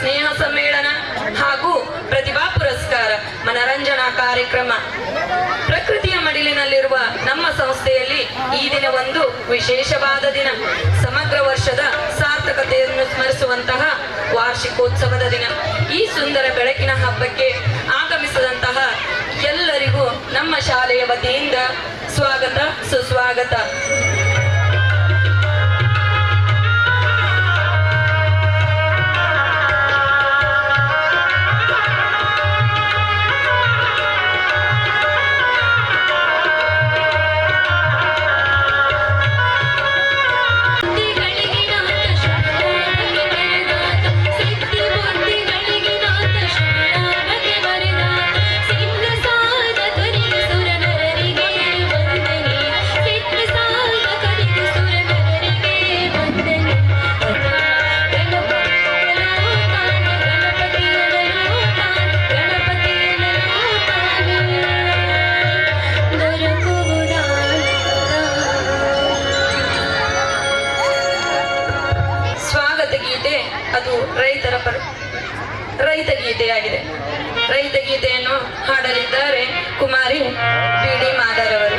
ಸ್ನೇಹ ಸಮ್ಮೇಳನ ಹಾಗೂ ಪ್ರತಿಭಾ ಪುರಸ್ಕಾರ ಮನರಂಜನಾ ಕಾರ್ಯಕ್ರಮ. ಪ್ರಕೃತಿಯ ಮಡಿಲಿನಲ್ಲಿರುವ ನಮ್ಮ ಸಂಸ್ಥೆಯಲ್ಲಿ ಈ ದಿನ ಒಂದು ವಿಶೇಷವಾದ ದಿನ, ಸಮಗ್ರ ವರ್ಷದ ಸಾರ್ಥಕತೆಯನ್ನು ಸ್ಮರಿಸುವಂತಹ ವಾರ್ಷಿಕೋತ್ಸವದ ದಿನ. ಈ ಸುಂದರ ಬೆಳಕಿನ ಹಬ್ಬಕ್ಕೆ ಆಗಮಿಸಿದಂತಹ ಎಲ್ಲರಿಗೂ ನಮ್ಮ ಶಾಲೆಯ ವತಿಯಿಂದ ಸ್ವಾಗತ ಸುಸ್ವಾಗತ. ಅದು ರೈತ ಗೀತೆಯಾಗಿದೆ. ರೈತ ಗೀತೆಯನ್ನು ಹಾಡಲಿದ್ದಾರೆ ಕುಮಾರಿ ಬಿ.ಡಿ. ಮಾದರ್ ಅವರು.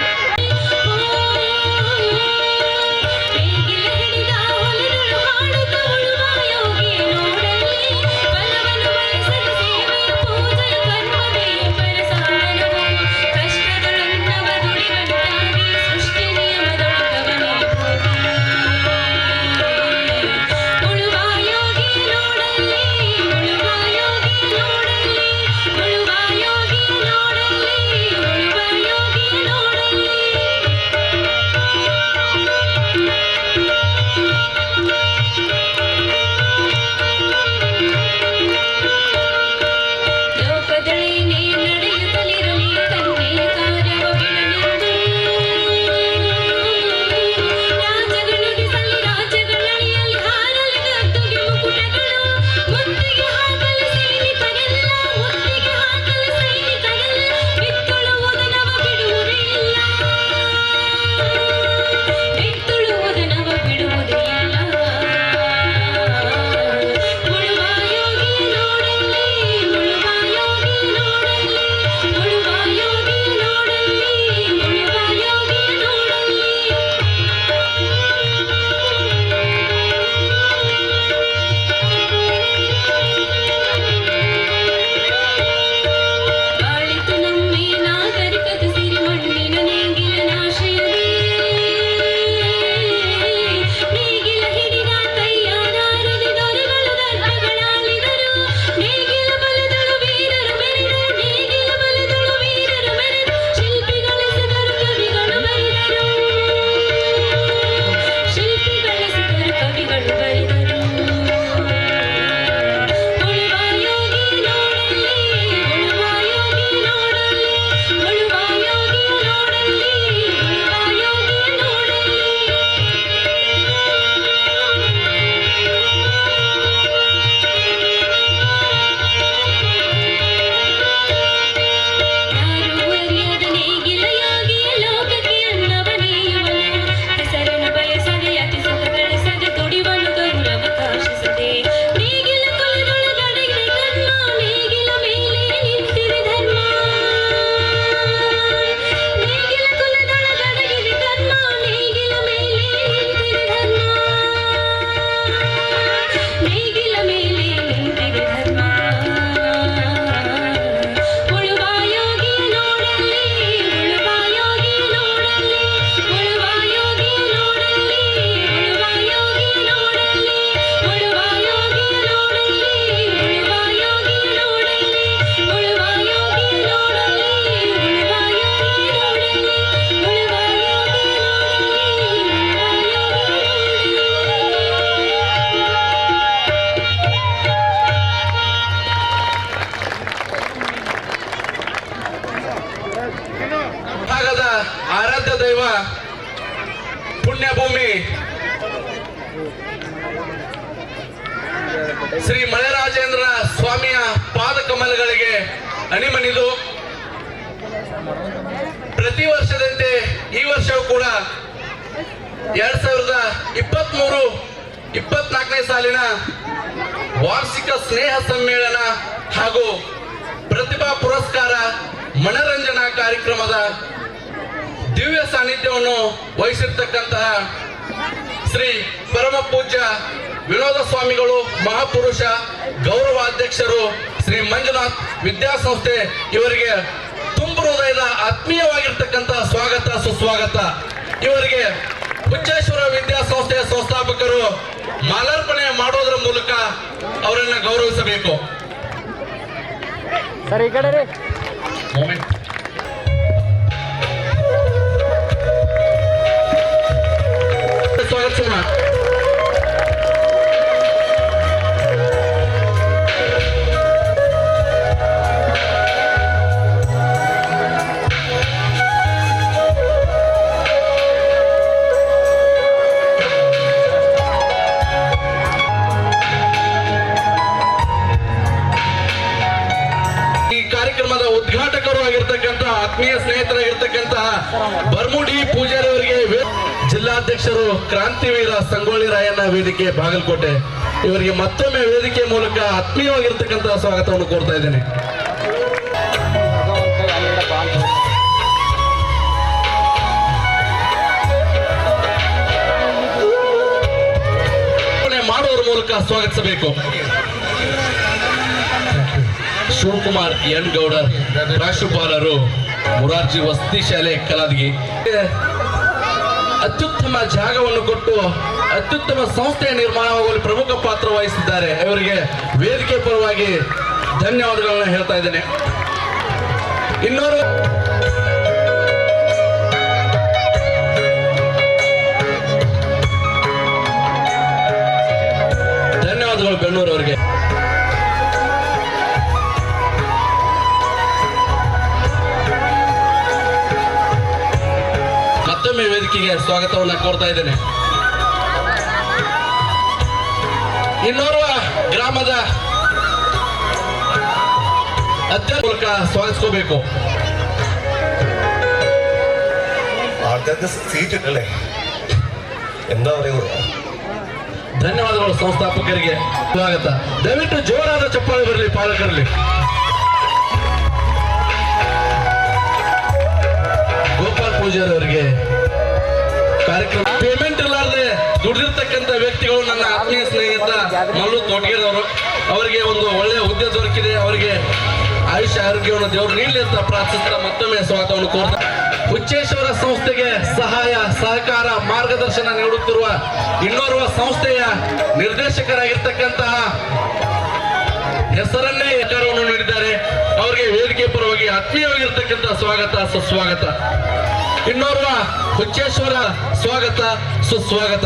ಆರಾಧ್ಯ ದೈವ ಪುಣ್ಯಭೂಮಿ ಶ್ರೀ ಮಳೆರಾಜೇಂದ್ರ ಸ್ವಾಮಿಯ ಪಾದ ಕಮಲಗಳಿಗೆ ಅಣಿಮಣಿದು ಪ್ರತಿ ವರ್ಷದಂತೆ ಈ ವರ್ಷವೂ ಕೂಡ 2023-24ನೇ ಸಾಲಿನ ವಾರ್ಷಿಕ ಸ್ನೇಹ ಸಮ್ಮೇಳನ ಹಾಗೂ ಪ್ರತಿಭಾ ಪುರಸ್ಕಾರ ಮನರಂಜನಾ ಕಾರ್ಯಕ್ರಮದ ದಿವ್ಯ ಸಾನ್ನಿಧ್ಯವನ್ನು ವಹಿಸಿರ್ತಕ್ಕಂತಹ ಶ್ರೀ ಪರಮ ಪೂಜ್ಯ ವಿನೋದ ಸ್ವಾಮಿಗಳು ಮಹಾಪುರುಷ ಗೌರವಾಧ್ಯಕ್ಷರು ಶ್ರೀ ಮಂಜುನಾಥ್ ವಿದ್ಯಾಸಂಸ್ಥೆ ಇವರಿಗೆ ತುಂಬು ಹೃದಯದ ಆತ್ಮೀಯವಾಗಿರ್ತಕ್ಕಂಥ ಸ್ವಾಗತ ಸುಸ್ವಾಗತ. ಇವರಿಗೆ ಹುಚ್ಚೇಶ್ವರ ವಿದ್ಯಾಸಂಸ್ಥೆಯ ಸಂಸ್ಥಾಪಕರು ಮಾಲಾರ್ಪಣೆ ಮಾಡೋದರ ಮೂಲಕ ಅವರನ್ನ ಗೌರವಿಸಬೇಕು. ಸರ್ ಈ ಕಡೆ ರೀ. ಸ್ವಾಗತಿಸೋಣ. ಕಾರ್ಯಕ್ರಮದ ಉದ್ಘಾಟಕರು ಆಗಿರ್ತಕ್ಕಂಥ ಆತ್ಮೀಯ ಸ್ನೇಹಿತರಾಗಿರ್ತಕ್ಕಂತಹ ಬರ್ಮುಡಿ ಪೂಜಾರಿ ಅವರಿಗೆ ಜಿಲ್ಲಾಧ್ಯಕ್ಷರು ಕ್ರಾಂತಿವೀರ ಸಂಗೊಳ್ಳಿ ರಾಯಣ್ಣ ವೇದಿಕೆ ಬಾಗಲಕೋಟೆ ಇವರಿಗೆ ಮತ್ತೊಮ್ಮೆ ವೇದಿಕೆ ಮೂಲಕ ಆತ್ಮೀಯವಾಗಿರ್ತಕ್ಕಂತಹ ಸ್ವಾಗತವನ್ನು ಕೋರ್ತಾ ಇದ್ದೇನೆ. ಮಾಡುವುದರ ಮೂಲಕ ಸ್ವಾಗತಿಸಬೇಕು. ಶಿವಕುಮಾರ್ ಎನ್ ಗೌಡರ್ ಪ್ರಾಂಶುಪಾಲರು ಮುರಾರ್ಜಿ ವಸತಿ ಶಾಲೆ ಕಲಾದಗಿ ಅತ್ಯುತ್ತಮ ಜಾಗವನ್ನು ಕೊಟ್ಟು ಅತ್ಯುತ್ತಮ ಸಂಸ್ಥೆಯ ನಿರ್ಮಾಣವಾಗುವಲ್ಲಿ ಪ್ರಮುಖ ಪಾತ್ರ ವಹಿಸಿದ್ದಾರೆ. ಇವರಿಗೆ ವೇದಿಕೆ ಪರವಾಗಿ ಧನ್ಯವಾದಗಳನ್ನ ಹೇಳ್ತಾ ಇದ್ದೇನೆ. ಇನ್ನೋರು ಧನ್ಯವಾದಗಳು ಬೆನ್ನೂರು ಅವರಿಗೆ. ಮತ್ತೊಮ್ಮೆ ವೇದಿಕೆಗೆ ಸ್ವಾಗತವನ್ನು ಕೋರ್ತಾ ಇದ್ದೇನೆ. ಇನ್ನೋರ್ವ ಗ್ರಾಮದ ಅತ್ಯಂತ ಮೂಲಕ ಸ್ವಾಗತಿಸಬೇಕು. ಸೀಟುಗಳೇ ಎಂದವರೆಗೂ ಧನ್ಯವಾದಗಳು ಸಂಸ್ಥಾಪಕರಿಗೆ ಸ್ವಾಗತ. ದಯವಿಟ್ಟು ಜೋರಾದ ಚಪ್ಪಾಳೆ ಬರಲಿ ಪಾಲಕರಲ್ಲಿ. ಗೋಪಾಲ್ ಪೂಜಾರಿ ಅವರಿಗೆ ಕಾರ್ಯಕ್ರಮ ಪೇಮೆಂಟ್ ಇರಲಾರದೆ ದುಡಿದಿರ್ತಕ್ಕಂಥ ವ್ಯಕ್ತಿಗಳು ನನ್ನ ಆತ್ಮೀಯ ಸ್ನೇಹಿತ ಮಲ್ಲು ತೋಟಗೇರವರು ಅವರಿಗೆ ಒಂದು ಒಳ್ಳೆಯ ಹುದ್ದೆ ದೊರಕಿದೆ. ಅವರಿಗೆ ಆಯುಷ್ಯ ಆರೋಗ್ಯವನ್ನು ದೇವರು ನೀಡಲಿ ಅಂತ ಪ್ರಾರ್ಥಿಸ್ತಾ ಮತ್ತೊಮ್ಮೆ ಸ್ವಾಗತವನ್ನು ಕೋರ್ತಾ ಹುಚ್ಚೇಶ್ವರ ಸಂಸ್ಥೆಗೆ ಸಹಾಯ ಸಹಕಾರ ಮಾರ್ಗದರ್ಶನ ನೀಡುತ್ತಿರುವ ಇನ್ನೋರ್ವ ಸಂಸ್ಥೆಯ ನಿರ್ದೇಶಕರಾಗಿರ್ತಕ್ಕಂತಹ ಹೆಸರನ್ನೇ ಎಚ್ಚರವನ್ನು ನೀಡಿದ್ದಾರೆ. ಅವರಿಗೆ ವೇದಿಕೆ ಪರವಾಗಿ ಆತ್ಮೀಯವಾಗಿರ್ತಕ್ಕಂಥ ಸ್ವಾಗತ ಸುಸ್ವಾಗತ. ಇನ್ನೋರ್ವ ಹುಚ್ಚೇಶ್ವರ ಸ್ವಾಗತ ಸುಸ್ವಾಗತ.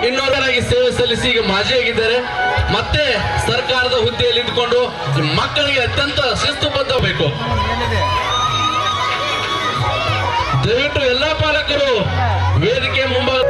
ಇನ್ನೋರ್ವರಾಗಿ ಸೇವೆ ಸಲ್ಲಿಸಿ ಈಗ ಮಾಜಿಯಾಗಿದ್ದಾರೆ. ಮತ್ತೆ ಸರ್ಕಾರದ ಹುದ್ದೆಯಲ್ಲಿ ಇದ್ದುಕೊಂಡು ಮಕ್ಕಳಿಗೆ ಅತ್ಯಂತ ಶಿಸ್ತುಬದ್ಧ ಬೇಕು. ದಯವಿಟ್ಟು ಎಲ್ಲಾ ಪಾಲಕರು ವೇದಿಕೆ ಮುಂಭಾಗ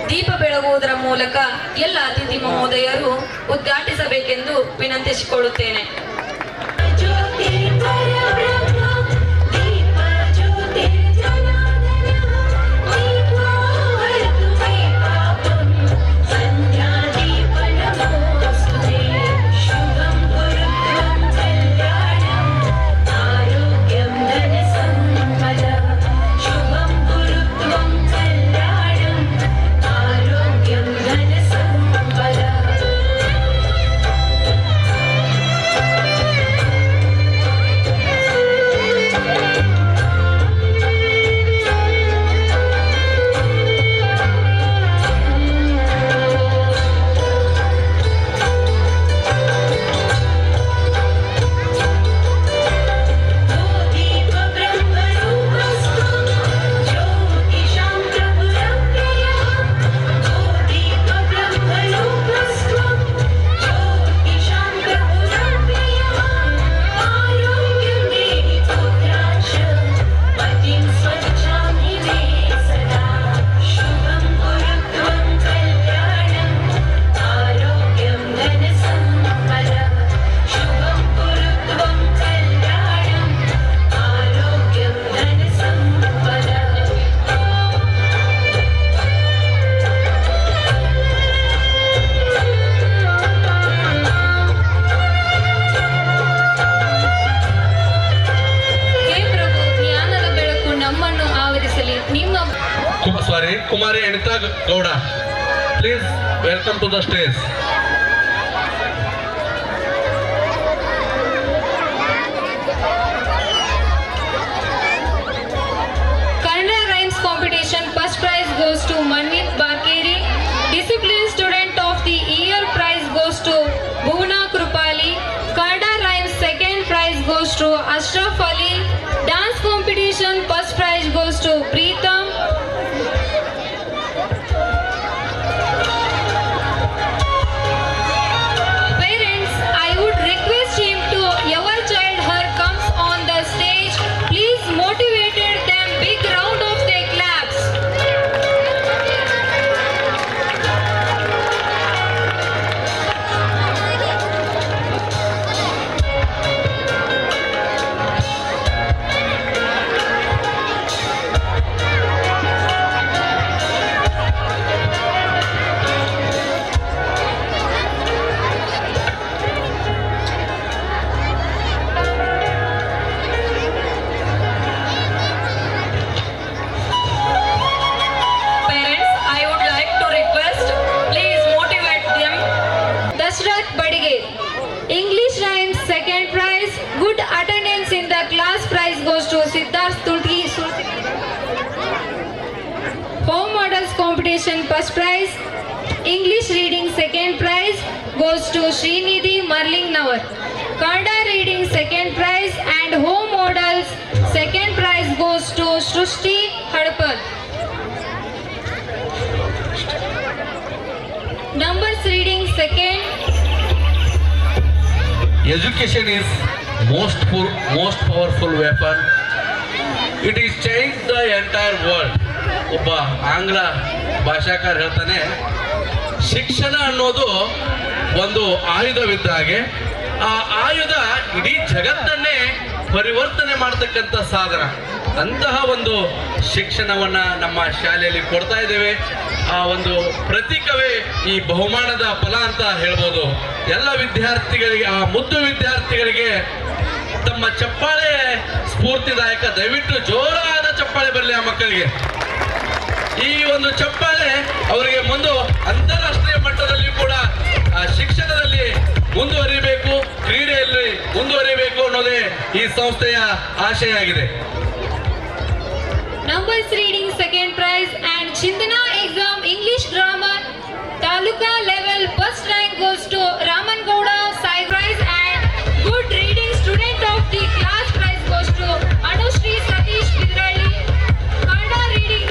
ದೀಪ ಬೆಳಗುವುದರ ಮೂಲಕ ಎಲ್ಲ ಅತಿಥಿ ಮಹೋದಯರು ಉದ್ಘಾಟಿಸಬೇಕೆಂದು ವಿನಂತಿಸಿಕೊಳ್ಳುತ್ತೇನೆ. Kumari Anitha Gowda. Please welcome to the stage. Kannada Rhymes Competition first prize goes to Manvit Bakeri. Discipline Student of the Year prize goes to Bhuvna Krupali. Kannada Rhymes second prize goes to Ashraf Ali. Dance Competition first prize goes to Preetham. Parents, I would request him to your child her comes on the stage. Please motivated them. Big round of their claps. Parents, I would like to request, please motivate them. Dashrath Badige. English Rhymes second prize. Good attendance in the class prize goes to Siddharth Tulki. Home Models Competition first prize. English Reading second prize goes to Srinidhi Marlingnawar. Kannada Reading second prize and Home Models second prize goes to Srushti Hadpal. Numbers Reading second. Education is most powerful weapon. It is changed the entire world. ಒಬ್ಬ ಆಂಗ್ಲ ಭಾಷಾಕಾರ ಹೇಳ್ತಾನೆ, ಶಿಕ್ಷಣ ಅನ್ನೋದು ಒಂದು ಆಯುಧವಿದ್ದ ಹಾಗೆ, ಆ ಆಯುಧ ಇಡೀ ಜಗತ್ತನ್ನೇ ಪರಿವರ್ತನೆ ಮಾಡತಕ್ಕಂಥ ಸಾಧನ. ಅಂತಹ ಒಂದು ಶಿಕ್ಷಣವನ್ನ ನಮ್ಮ ಶಾಲೆಯಲ್ಲಿ ಕೊಡ್ತಾ ಇದ್ದೇವೆ. ಆ ಒಂದು ಪ್ರತೀಕವೇ ಈ ಬಹುಮಾನದ ಫಲ ಅಂತ ಹೇಳ್ಬೋದು. ಎಲ್ಲ ವಿದ್ಯಾರ್ಥಿಗಳಿಗೆ, ಆ ಮುದ್ದು ವಿದ್ಯಾರ್ಥಿಗಳಿಗೆ ತಮ್ಮ ಚಪ್ಪಾಳೆ ಸ್ಫೂರ್ತಿದಾಯಕ. ದಯವಿಟ್ಟು ಜೋರಾದ ಚಪ್ಪಾಳೆ ಬರಲಿ ಆ ಮಕ್ಕಳಿಗೆ. ಈ ಒಂದು ಚಪ್ಪಾಳೆ ಅವರಿಗೆ ಮುಂದೆ ಅಂತಾರಾಷ್ಟ್ರೀಯ ಮಟ್ಟದಲ್ಲಿ ಕೂಡ ಶಿಕ್ಷಣದಲ್ಲಿ ಮುಂದುವರಿಬೇಕು, ಕ್ರೀಡೆಯಲ್ಲಿ ಮುಂದುವರಿಬೇಕು ಅನ್ನೋದೇ ಈ ಸಂಸ್ಥೆಯ ಆಶಯ ಆಗಿದೆ. Numbers Reading second prize and Chindana exam English grammar Taluka level first rank goes to Raman Gowda. Side prize and good reading student of the class prize goes to Anushri Satish Vidrali. Kannada Reading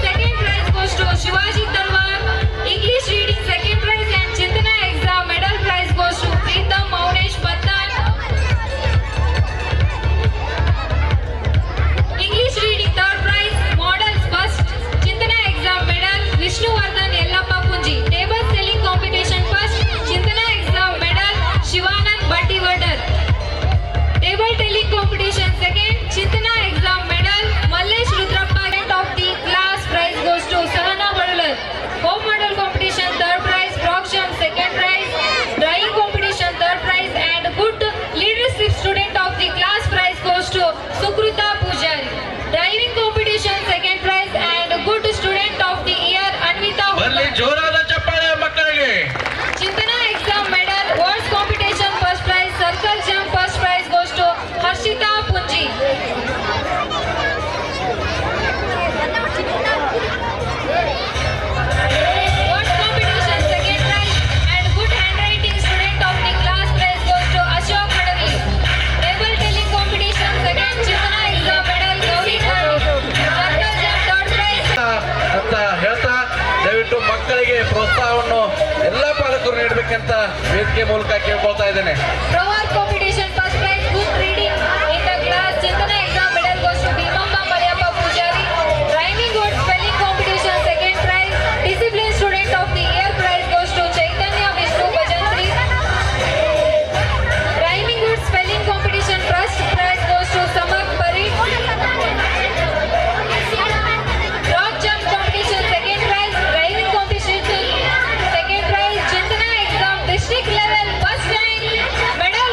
second prize goes to Shivaji Talwar. English Reading second prize and Chindana exam medal prize goes to Preetham Maunesh Pattan. English Reading third prize, Models first, Chindana exam medal, Vishnuvardhan Yellappa Punji. Table selling competition first, Chindana exam medal, Shivanand Bhattivadar. Table telling competition second, Chindana exam medal, Mallesh Rudrappa. Of the class prize goes to Sahana Badular. Home model competition third prize, Proksham second prize, drawing competition third prize and good leadership student of the class prize goes to Sukruta Pujari. Driving competition second prize and good student of the year Anvita ಬರಲಿ ಜೋರಾದ ಚಪ್ಪಾಳೆ ಮಕ್ಕಳಿಗೆ. Chindana exam medal, words competition first prize, circle jump first prize goes to Harshita Punji. Words competition second prize and good handwriting student of the class prize goes to Ashok Madagi. Table telling competition second, Chindana exam medal, Gauri Kari. Circle jump third prize. ಅಂತ ಹೇಳ್ತಾ ದಯವಿಟ್ಟು ಮಕ್ಕಳಿಗೆ ಪ್ರೋತ್ಸಾಹವನ್ನು ಎಲ್ಲ ಪಾಲಕರು ನೀಡಬೇಕಂತ ವೇದಿಕೆ ಮೂಲಕ ಕೇಳ್ಕೊಳ್ತಾ ಇದ್ದೇನೆ. Proverb competition first prize, good reading in the class. Chindana exam medal goes to Bhimamba Malayappa Pujari. Rhyming word spelling competition second prize. Discipline student of the year prize goes to Chaitanya Vishnu Bhajantri. Rhyming word spelling competition first prize goes to Samak Parit. Rock jump competition second prize. Rhyming competition second prize. Chindana exam district level first rank. Medal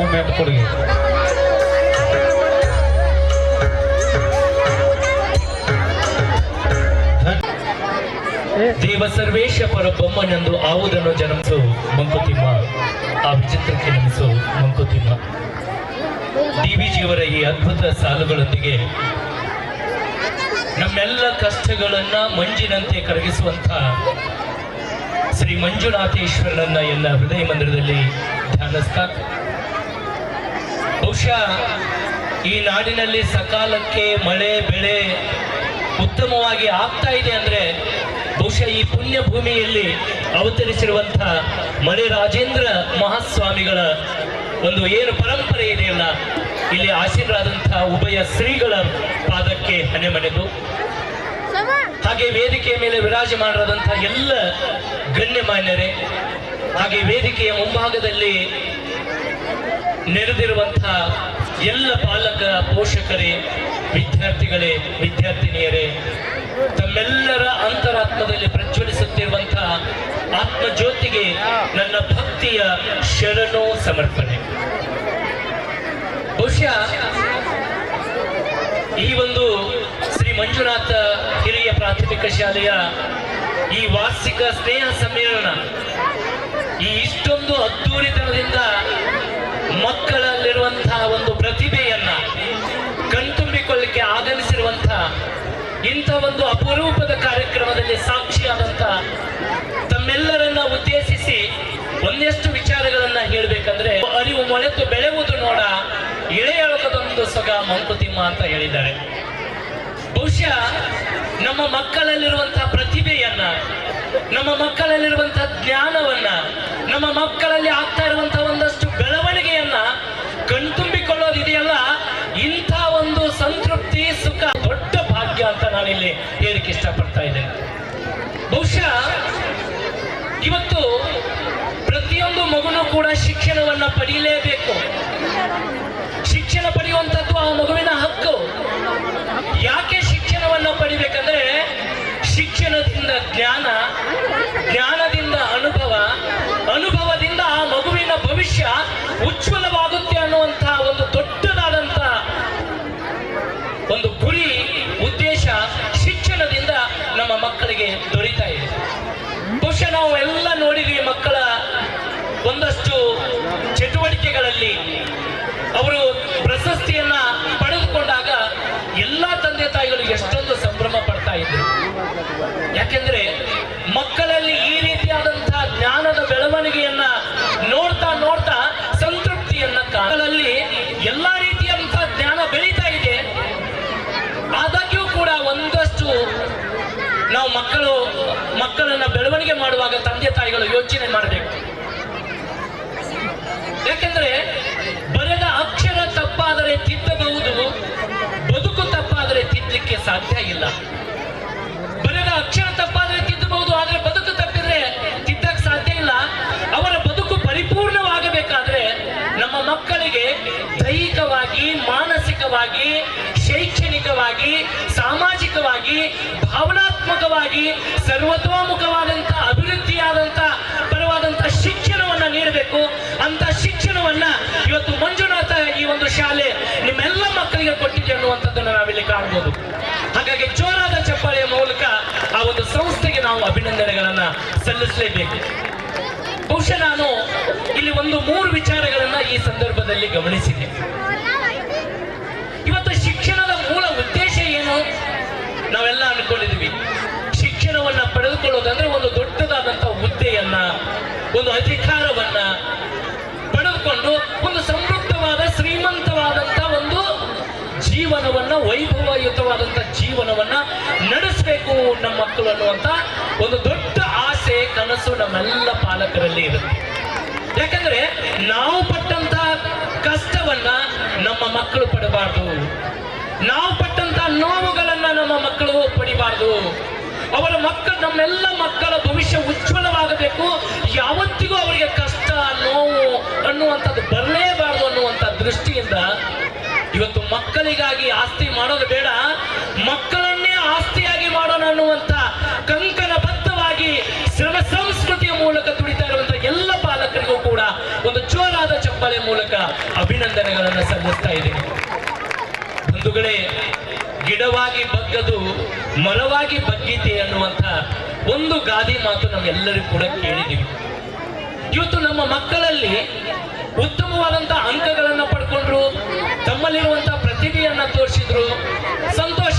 moment ಕೊಡುಗೆ. ದೇವ ಸರ್ವೇಶ ಪರಬ್ರಹ್ಮನೆಂದು ಆವುದನ್ನು ಜನ್ಮಿಸು ಮಂಕುತಿಮ್ಮ, ಆ ವಿಚಿತ್ರಕ್ಕೆ ನಮಿಸು ಮಂಕುತಿಮ್ಮ. ಡಿವಿಜಿಯವರ ಈ ಅದ್ಭುತ ಸಾಲುಗಳೊಂದಿಗೆ ನಮ್ಮೆಲ್ಲ ಕಷ್ಟಗಳನ್ನ ಮಂಜಿನಂತೆ ಕರಗಿಸುವಂತ ಶ್ರೀ ಮಂಜುನಾಥೇಶ್ವರನನ್ನ ಎಲ್ಲ ಹೃದಯ ಮಂದಿರದಲ್ಲಿ ಧ್ಯಾನಿಸ್ತಾ, ಬಹುಶಃ ಈ ನಾಡಿನಲ್ಲಿ ಸಕಾಲಕ್ಕೆ ಮಳೆ ಬೆಳೆ ಉತ್ತಮವಾಗಿ ಆಗ್ತಾ ಇದೆ ಅಂದ್ರೆ ಬಹುಶಃ ಈ ಪುಣ್ಯ ಭೂಮಿಯಲ್ಲಿ ಅವತರಿಸಿರುವಂತಹ ಮಳೆ ರಾಜೇಂದ್ರ ಮಹಾಸ್ವಾಮಿಗಳ ಒಂದು ಏನು ಪರಂಪರೆ ಇದೆಯಲ್ಲ, ಇಲ್ಲಿ ಆಶೀರ್ವಾದಂತಹ ಉಭಯ ಶ್ರೀಗಳ ಪಾದಕ್ಕೆ ಹಣೆ ಮನೆದು, ಹಾಗೆ ವೇದಿಕೆಯ ಮೇಲೆ ವಿರಾಜಮಾನರಾದಂತಹ ಎಲ್ಲ ಗಣ್ಯಮಾನ್ಯರೇ, ಹಾಗೆ ವೇದಿಕೆಯ ಮುಂಭಾಗದಲ್ಲಿ ನೆರೆದಿರುವಂತಹ ಎಲ್ಲ ಪಾಲಕ ಪೋಷಕರೇ, ವಿದ್ಯಾರ್ಥಿಗಳೇ, ವಿದ್ಯಾರ್ಥಿನಿಯರೇ, ತಮ್ಮೆಲ್ಲರ ಅಂತರಾತ್ಮದಲ್ಲಿ ಪ್ರಜ್ವಲಿಸುತ್ತಿರುವಂತಹ ಆತ್ಮಜ್ಯೋತಿಗೆ ನನ್ನ ಭಕ್ತಿಯ ಶರಣು ಸಮರ್ಪಣೆ. ಬಹುಶಃ ಈ ಒಂದು ಶ್ರೀ ಮಂಜುನಾಥ ಹಿರಿಯ ಪ್ರಾಥಮಿಕ ಶಾಲೆಯ ಈ ವಾರ್ಷಿಕ ಸ್ನೇಹ ಸಮ್ಮೇಳನ ಈ ಇಷ್ಟೊಂದು ಅದ್ದೂರಿತನದಿಂದ ಮಕ್ಕಳಲ್ಲಿರುವಂತಹ ಒಂದು ಪ್ರತಿಭೆಯನ್ನ ಕಣ್ತುಂಬಿಕೊಳ್ಳಿಕ್ಕೆ ಆಗಮಿಸಿರುವಂತಹ ಇಂಥ ಒಂದು ಅಪರೂಪದ ಕಾರ್ಯಕ್ರಮದಲ್ಲಿ ಸಾಕ್ಷಿಯಾದಂತ ತಮ್ಮೆಲ್ಲರನ್ನ ಉದ್ದೇಶಿಸಿ ಒಂದೆಷ್ಟು ವಿಚಾರಗಳನ್ನ ಹೇಳಬೇಕಂದ್ರೆ, ಅರಿವು ಮೊಳೆತು ಬೆಳೆಯುವುದು ನೋಡ ಇಳೆಯೊಳಗದೊಂದು ಸೊಗ ಮಂಕುತಿಮ್ಮ ಅಂತ ಹೇಳಿದ್ದಾರೆ. ಬಹುಶಃ ನಮ್ಮ ಮಕ್ಕಳಲ್ಲಿರುವಂತಹ ಪ್ರತಿಭೆಯನ್ನ, ನಮ್ಮ ಮಕ್ಕಳಲ್ಲಿರುವಂತಹ ಜ್ಞಾನವನ್ನ, ನಮ್ಮ ಮಕ್ಕಳಲ್ಲಿ ಆಗ್ತಾ ಇರುವಂತಹ ಒಂದಷ್ಟು ಬೆಳವಣಿಗೆಯನ್ನ ಕಣ್ತುಂಬಿಕೊಳ್ಳೋದಿದೆಯಲ್ಲ, ಇಂಥ ಒಂದು ಸಂತೃಪ್ತಿ ಸುಖ ದೊಡ್ಡ ಭಾಗ್ಯ ಅಂತ ನಾನಿಲ್ಲಿ ಹೇಳಿಕ್ಕೆ ಇಷ್ಟಪಡ್ತಾ ಇದ್ದೇನೆ. ಬಹುಶಃ ಇವತ್ತು ಪ್ರತಿಯೊಂದು ಮಗುನೂ ಕೂಡ ಶಿಕ್ಷಣವನ್ನ ಪಡೆಯಲೇಬೇಕು. ಶಿಕ್ಷಣ ಪಡೆಯುವಂಥದ್ದು ಆ ಮಗುವಿನ ಹಕ್ಕು. ಯಾಕೆ ಶಿಕ್ಷಣವನ್ನ ಪಡಿಬೇಕಂದ್ರೆ, ಶಿಕ್ಷಣದಿಂದ ಜ್ಞಾನ, ಜ್ಞಾನದಿಂದ ಅನುಭವ, ಅನುಭವದಿಂದ ಆ ಮಗುವಿನ ಭವಿಷ್ಯ ಉಜ್ವಲವಾಗುತ್ತೆ ಅನ್ನುವಂತಹ ಒಂದು ದೊಡ್ಡದಾದಂತ ಒಂದು ಗುರಿ ಉದ್ದೇಶ ಶಿಕ್ಷಣದಿಂದ ನಮ್ಮ ಮಕ್ಕಳಿಗೆ ದೊರೀತಾ ಇದೆ. ಬಹುಶಃ ನಾವು ಎಲ್ಲ ನೋಡಿದ್ವಿ, ಮಕ್ಕಳ ಒಂದಷ್ಟು ಚಟುವಟಿಕೆಗಳಲ್ಲಿ ಅವರು ಪ್ರಶಸ್ತಿಯನ್ನ ಪಡೆದುಕೊಂಡಾಗ ಎಲ್ಲ ತಂದೆ ತಾಯಿಗಳು ಎಷ್ಟೊಂದು ಸಂಭ್ರಮ ಪಡ್ತಾ ಇದ್ರು. ಯಾಕೆಂದ್ರೆ ಮಕ್ಕಳಲ್ಲಿ ಈ ರೀತಿಯಾದಂತಹ ಜ್ಞಾನದ ಬೆಳವಣಿಗೆಯನ್ನ ನೋಡ್ತಾ ನೋಡ್ತಾ ಸಂತೃಪ್ತಿಯನ್ನ ಕಾಲಲ್ಲಿ ಎಲ್ಲಾ ರೀತಿಯಾದಂತಹ ಜ್ಞಾನ ಬೆಳೀತಾ ಇದೆ. ಆದಾಗ್ಯೂ ಕೂಡ ಒಂದಷ್ಟು ನಾವು ಮಕ್ಕಳನ್ನ ಬೆಳವಣಿಗೆ ಮಾಡುವಾಗ ತಂದೆ ತಾಯಿಗಳು ಯೋಚನೆ ಮಾಡಬೇಕು. ಯಾಕೆಂದ್ರೆ ಬರೆದ ಅಕ್ಷರ ತಪ್ಪಾದರೆ ತಿದ್ದಬಹುದು, ಬದುಕು ತಪ್ಪಾದರೆ ತಿದ್ದಲಿಕ್ಕೆ ಸಾಧ್ಯ ಇಲ್ಲ. ಬರೆದ ಅಕ್ಷರ ತಪ್ಪಾದರೆ ತಿದ್ದಬಹುದು, ಆದ್ರೆ ಬದುಕು ತಪ್ಪಿದ್ರೆ ತಿದ್ದಕ್ಕೆ ಸಾಧ್ಯ ಇಲ್ಲ. ಅವರ ಬದುಕು ಪರಿಪೂರ್ಣವಾಗಬೇಕಾದ್ರೆ ನಮ್ಮ ಮಕ್ಕಳಿಗೆ ದೈಹಿಕವಾಗಿ, ಮಾನಸಿಕವಾಗಿ, ಶೈಕ್ಷಣಿಕವಾಗಿ, ಸಾಮಾಜಿಕವಾಗಿ, ಭಾವನಾತ್ಮಕವಾಗಿ ಸರ್ವತೋಮುಖವಾದಂತ ಅಭಿವೃದ್ಧಿಯಾದಂತ ಪರವಾದಂತ ಶಿಕ್ಷಣವನ್ನ ನೀಡಬೇಕು. ಅಂತ ಶಿಕ್ಷಣವನ್ನ ಇವತ್ತು ಮಂಜುನಾಥ ಈ ಒಂದು ಶಾಲೆ ನಿಮ್ಮೆಲ್ಲ ಮಕ್ಕಳಿಗೆ ಕೊಟ್ಟಿದೆ ಅನ್ನುವಂಥದ್ದನ್ನು ನಾವಿಲ್ಲಿ ಕಾಣಬಹುದು. ಹಾಗಾಗಿ ಜೋರಾದ ಚಪ್ಪಾಳೆಯ ಮೂಲಕ ಆ ಒಂದು ಸಂಸ್ಥೆಗೆ ನಾವು ಅಭಿನಂದನೆಗಳನ್ನ ಸಲ್ಲಿಸಲೇಬೇಕು. ಬಹುಶಃ ನಾನು ಇಲ್ಲಿ ಒಂದು 3 ವಿಚಾರಗಳನ್ನ ಈ ಸಂದರ್ಭದಲ್ಲಿ ಗಮನಿಸಿದೆ. ಇವತ್ತು ಶಿಕ್ಷಣದ ಮೂಲ ಉದ್ದೇಶ ಏನು? ನಾವೆಲ್ಲ ಅನ್ಕೊಂಡಿದ್ವಿ ಶಿಕ್ಷಣವನ್ನ ಪಡೆದುಕೊಳ್ಳೋದಂದ್ರೆ ಒಂದು ದೊಡ್ಡದಾದಂತಹ ಹುದ್ದೆಯನ್ನ, ಒಂದು ಅಧಿಕಾರವನ್ನ ಪಡೆದುಕೊಂಡು ಒಂದು ಸಮೃದ್ಧವಾದ ಶ್ರೀಮಂತವಾದಂತಹ ಒಂದು ಜೀವನವನ್ನ, ವೈಭವಯುತವಾದಂತಹ ಜೀವನವನ್ನ ನಡೆಸಬೇಕು ನಮ್ಮ ಮಕ್ಕಳು ಅನ್ನುವಂತ ಒಂದು ದೊಡ್ಡ ಆಸೆ, ಕನಸು ನಮ್ಮೆಲ್ಲ ಪಾಲಕರಲ್ಲಿ ಇರುತ್ತೆ. ಯಾಕಂದ್ರೆ ನಾವು ಪಟ್ಟಂತಹ ಕಷ್ಟವನ್ನ ನಮ್ಮ ಮಕ್ಕಳು ಪಡಬಾರ್ದು, ನಾವು ಪಟ್ಟಂತಹ ನೋವುಗಳನ್ನ ನಮ್ಮ ಮಕ್ಕಳು ಪಡಿಬಾರ್ದು. ಅವರ ನಮ್ಮೆಲ್ಲ ಮಕ್ಕಳ ಭವಿಷ್ಯ ಉಜ್ವಲವಾಗಬೇಕು. ಯಾವತ್ತಿಗೂ ಅವರಿಗೆ ಕಷ್ಟ, ನೋವು ಅನ್ನುವಂಥದ್ದು ಬರಲೇಬಾರದು ಅನ್ನುವಂಥ ದೃಷ್ಟಿಯಿಂದ ಇವತ್ತು ಮಕ್ಕಳಿಗಾಗಿ ಆಸ್ತಿ ಮಾಡೋದು ಬೇಡ, ಮಕ್ಕಳನ್ನೇ ಆಸ್ತಿಯಾಗಿ ಮಾಡೋಣ ಅನ್ನುವಂಥ ಕಂಕಣಬದ್ಧವಾಗಿ ಶ್ರಮ ಸಂಸ್ಕೃತಿಯ ಮೂಲಕ ದುಡಿತಾ ಇರುವಂತಹ ಎಲ್ಲ ಪಾಲಕರಿಗೂ ಕೂಡ ಒಂದು ಜೋರಾದ ಚಪ್ಪಾಳೆ ಮೂಲಕ ಅಭಿನಂದನೆಗಳನ್ನು ಸಲ್ಲಿಸ್ತಾ ಇದ್ದೀನಿ. ಬಂಧುಗಳೇ, ಗಿಡವಾಗಿ ಬಗ್ಗದು ಮರವಾಗಿ ಬಗ್ಗೀತೆ ಅನ್ನುವಂಥ ಒಂದು ಗಾದೆ ಮಾತು ನಾವೆಲ್ಲರಿಗೂ ಕೂಡ ಕೇಳಿದ್ದೀವಿ. ಇವತ್ತು ನಮ್ಮ ಮಕ್ಕಳಲ್ಲಿ ಉತ್ತಮವಾದಂತಹ ಅಂಕಗಳನ್ನು ಪಡ್ಕೊಂಡ್ರು, ತಮ್ಮಲ್ಲಿರುವಂತಹ ಪ್ರತಿಭೆಯನ್ನ ತೋರಿಸಿದ್ರು, ಸಂತೋಷ.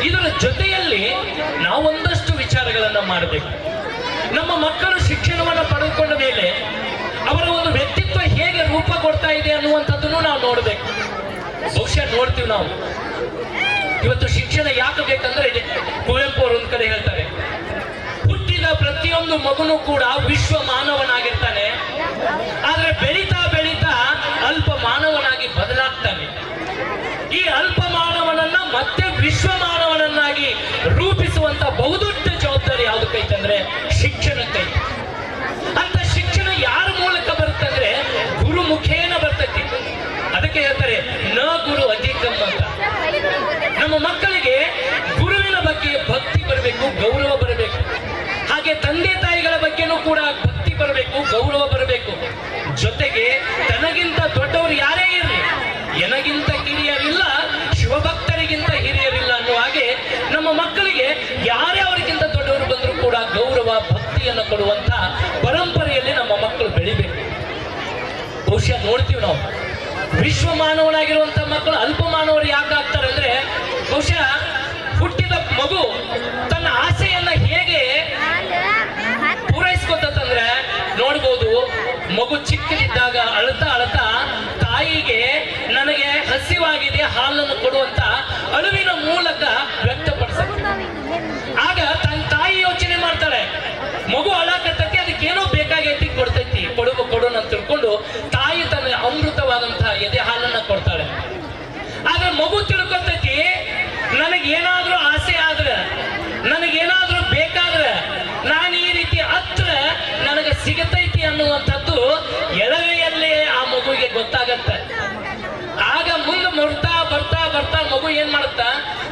ಇದರ ಜೊತೆಯಲ್ಲಿ ನಾವೊಂದಷ್ಟು ವಿಚಾರಗಳನ್ನ ಮಾಡಬೇಕು. ನಮ್ಮ ಮಕ್ಕಳು ಶಿಕ್ಷಣವನ್ನು ಪಡೆದುಕೊಂಡ ಮೇಲೆ ಅವರ ಒಂದು ವ್ಯಕ್ತಿತ್ವ ಹೇಗೆ ರೂಪ ಕೊಡ್ತಾ ಇದೆ ಅನ್ನುವಂಥದ್ದನ್ನು ನಾವು ನೋಡ್ಬೇಕು. ಬಹುಶಃ ನೋಡ್ತೀವಿ ನಾವು. ಇವತ್ತು ಶಿಕ್ಷಣ ಯಾಕೆ ಬೇಕಂದ್ರೆ ಇದೆ. ಕುವೆಂಪು ಅವರು ಒಂದ್ ಕಡೆ ಹೇಳ್ತಾರೆ, ಹುಟ್ಟಿದ ಪ್ರತಿಯೊಂದು ಮಗುನು ಕೂಡ ವಿಶ್ವ ಮಾನವನಾಗಿರ್ತಾನೆ, ಆದ್ರೆ ಬೆಳೀತಾ ಬೆಳೀತಾ ಅಲ್ಪ ಮಾನವನಾಗಿ ಬದಲಾಗ್ತಾನೆ. ಈ ಅಲ್ಪ ಮಾನವನನ್ನ ಮತ್ತೆ ವಿಶ್ವ ಮಾನವನನ್ನಾಗಿ ರೂಪಿಸುವಂತ ಬಹುದೊಡ್ಡ ಜವಾಬ್ದಾರಿ ಯಾವ್ದಕ್ಕೈತೆ ಅಂದ್ರೆ ಶಿಕ್ಷಣಕ್ಕೈತೆ. ಅಂತ ಶಿಕ್ಷಣ ಯಾರ ಮೂಲಕ ಬರ್ತಂದ್ರೆ ಗುರು ಮುಖೇನ ಬರ್ತೈತಿ. ಅದಕ್ಕೆ ಹೇಳ್ತಾರೆ ನ ಗುರು ಅಧಿಕಂ ಅಂತ. ನಮ್ಮ ಮಕ್ಕಳಿಗೆ ಗುರುವಿನ ಬಗ್ಗೆ ಭಕ್ತಿ ಬರಬೇಕು, ಗೌರವ ಬರಬೇಕು. ಹಾಗೆ ತಂದೆ ತಾಯಿಗಳ ಬಗ್ಗೆನೂ ಕೂಡ ಭಕ್ತಿ ಬರಬೇಕು, ಗೌರವ ಬರಬೇಕು. ಜೊತೆಗೆ ತನಗಿಂತ ದೊಡ್ಡವರು ಯಾರೇ ಇರಲಿ, ಎನಗಿಂತ ಹಿರಿಯರಿಲ್ಲ, ಶಿವಭಕ್ತರಿಗಿಂತ ಹಿರಿಯರಿಲ್ಲ ಅನ್ನುವ ಹಾಗೆ ನಮ್ಮ ಮಕ್ಕಳಿಗೆ ಯಾರೇ ಅವರಿಗಿಂತ ದೊಡ್ಡವರು ಬಂದರೂ ಕೂಡ ಗೌರವ ಭಕ್ತಿಯನ್ನು ಕೊಡುವಂತ ಪರಂಪರೆಯಲ್ಲಿ ನಮ್ಮ ಮಕ್ಕಳು ಬೆಳಿಬೇಕು. ಬಹುಶಃ ನೋಡ್ತೀವಿ ನಾವು, ವಿಶ್ವ ಮಾನವನಾಗಿರುವಂತ ಮಕ್ಕಳು ಅಲ್ಪ ಮಾನವರು ಯಾಕೆ ಆಗ್ತಾರೆ ಅಂದ್ರೆ, ಬಹುಶಃ ಹುಟ್ಟಿದ ಮಗು ತನ್ನ ಆಸೆಯನ್ನ ಹೇಗೆ ಪೂರೈಸ್ಕೊತಂದ್ರೆ ನೋಡ್ಬೋದು. ಮಗು ಚಿಕ್ಕದಿದ್ದಾಗ ಅಳ್ತಾ ಅಳ್ತಾ ತಾಯಿಗೆ ನನಗೆ ಹಸಿವಾಗಿದೆ ಹಾಲನ್ನು ಕೊಡುವಂತ ಅಳುವಿನ ಮೂಲಕ ವ್ಯಕ್ತಪಡಿಸುತ್ತೆ. ಆಗ ತನ್ನ ತಾಯಿ ಯೋಚನೆ ಮಾಡ್ತಾಳೆ, ಮಗು ಅಳಕತ್ತೈತಿ, ಅದಕ್ಕೇನೋ ಬೇಕಾಗೈತಿ, ಕೊಡ್ತೈತಿ, ಕೊಡೋಣ ಅಂತ ತಿಳ್ಕೊಂಡು ತಾಯಿ ತನ್ನ ಅಮೃತವಾದಂತಹ ಎದೆ ಹಾಲನ್ನ ಕೊಡ್ತಾಳೆ. ಆದ್ರೆ ಮಗು ತಿಳ್ಕೊತೈತಿ, ನನಗೇನಾದ್ರೂ ಆಸೆ ಆದ್ರೆ, ನನಗೇನಾದ್ರೂ ಬೇಕಾದ್ರೆ ನಾನು ಈ ರೀತಿ ಹತ್ರ ನನಗೆ ಸಿಗತೈತಿ ಅನ್ನುವಂಥದ್ದು ಎಳವೆಯಲ್ಲೇ ಆ ಮಗುವಿಗೆ ಗೊತ್ತಾಗತ್ತೆ. ಆಗ ಮುಂದೆ ಬರ್ತಾ ಬರ್ತಾ ಬರ್ತಾ ಮಗು ಏನ್ ಮಾಡುತ್ತಾ,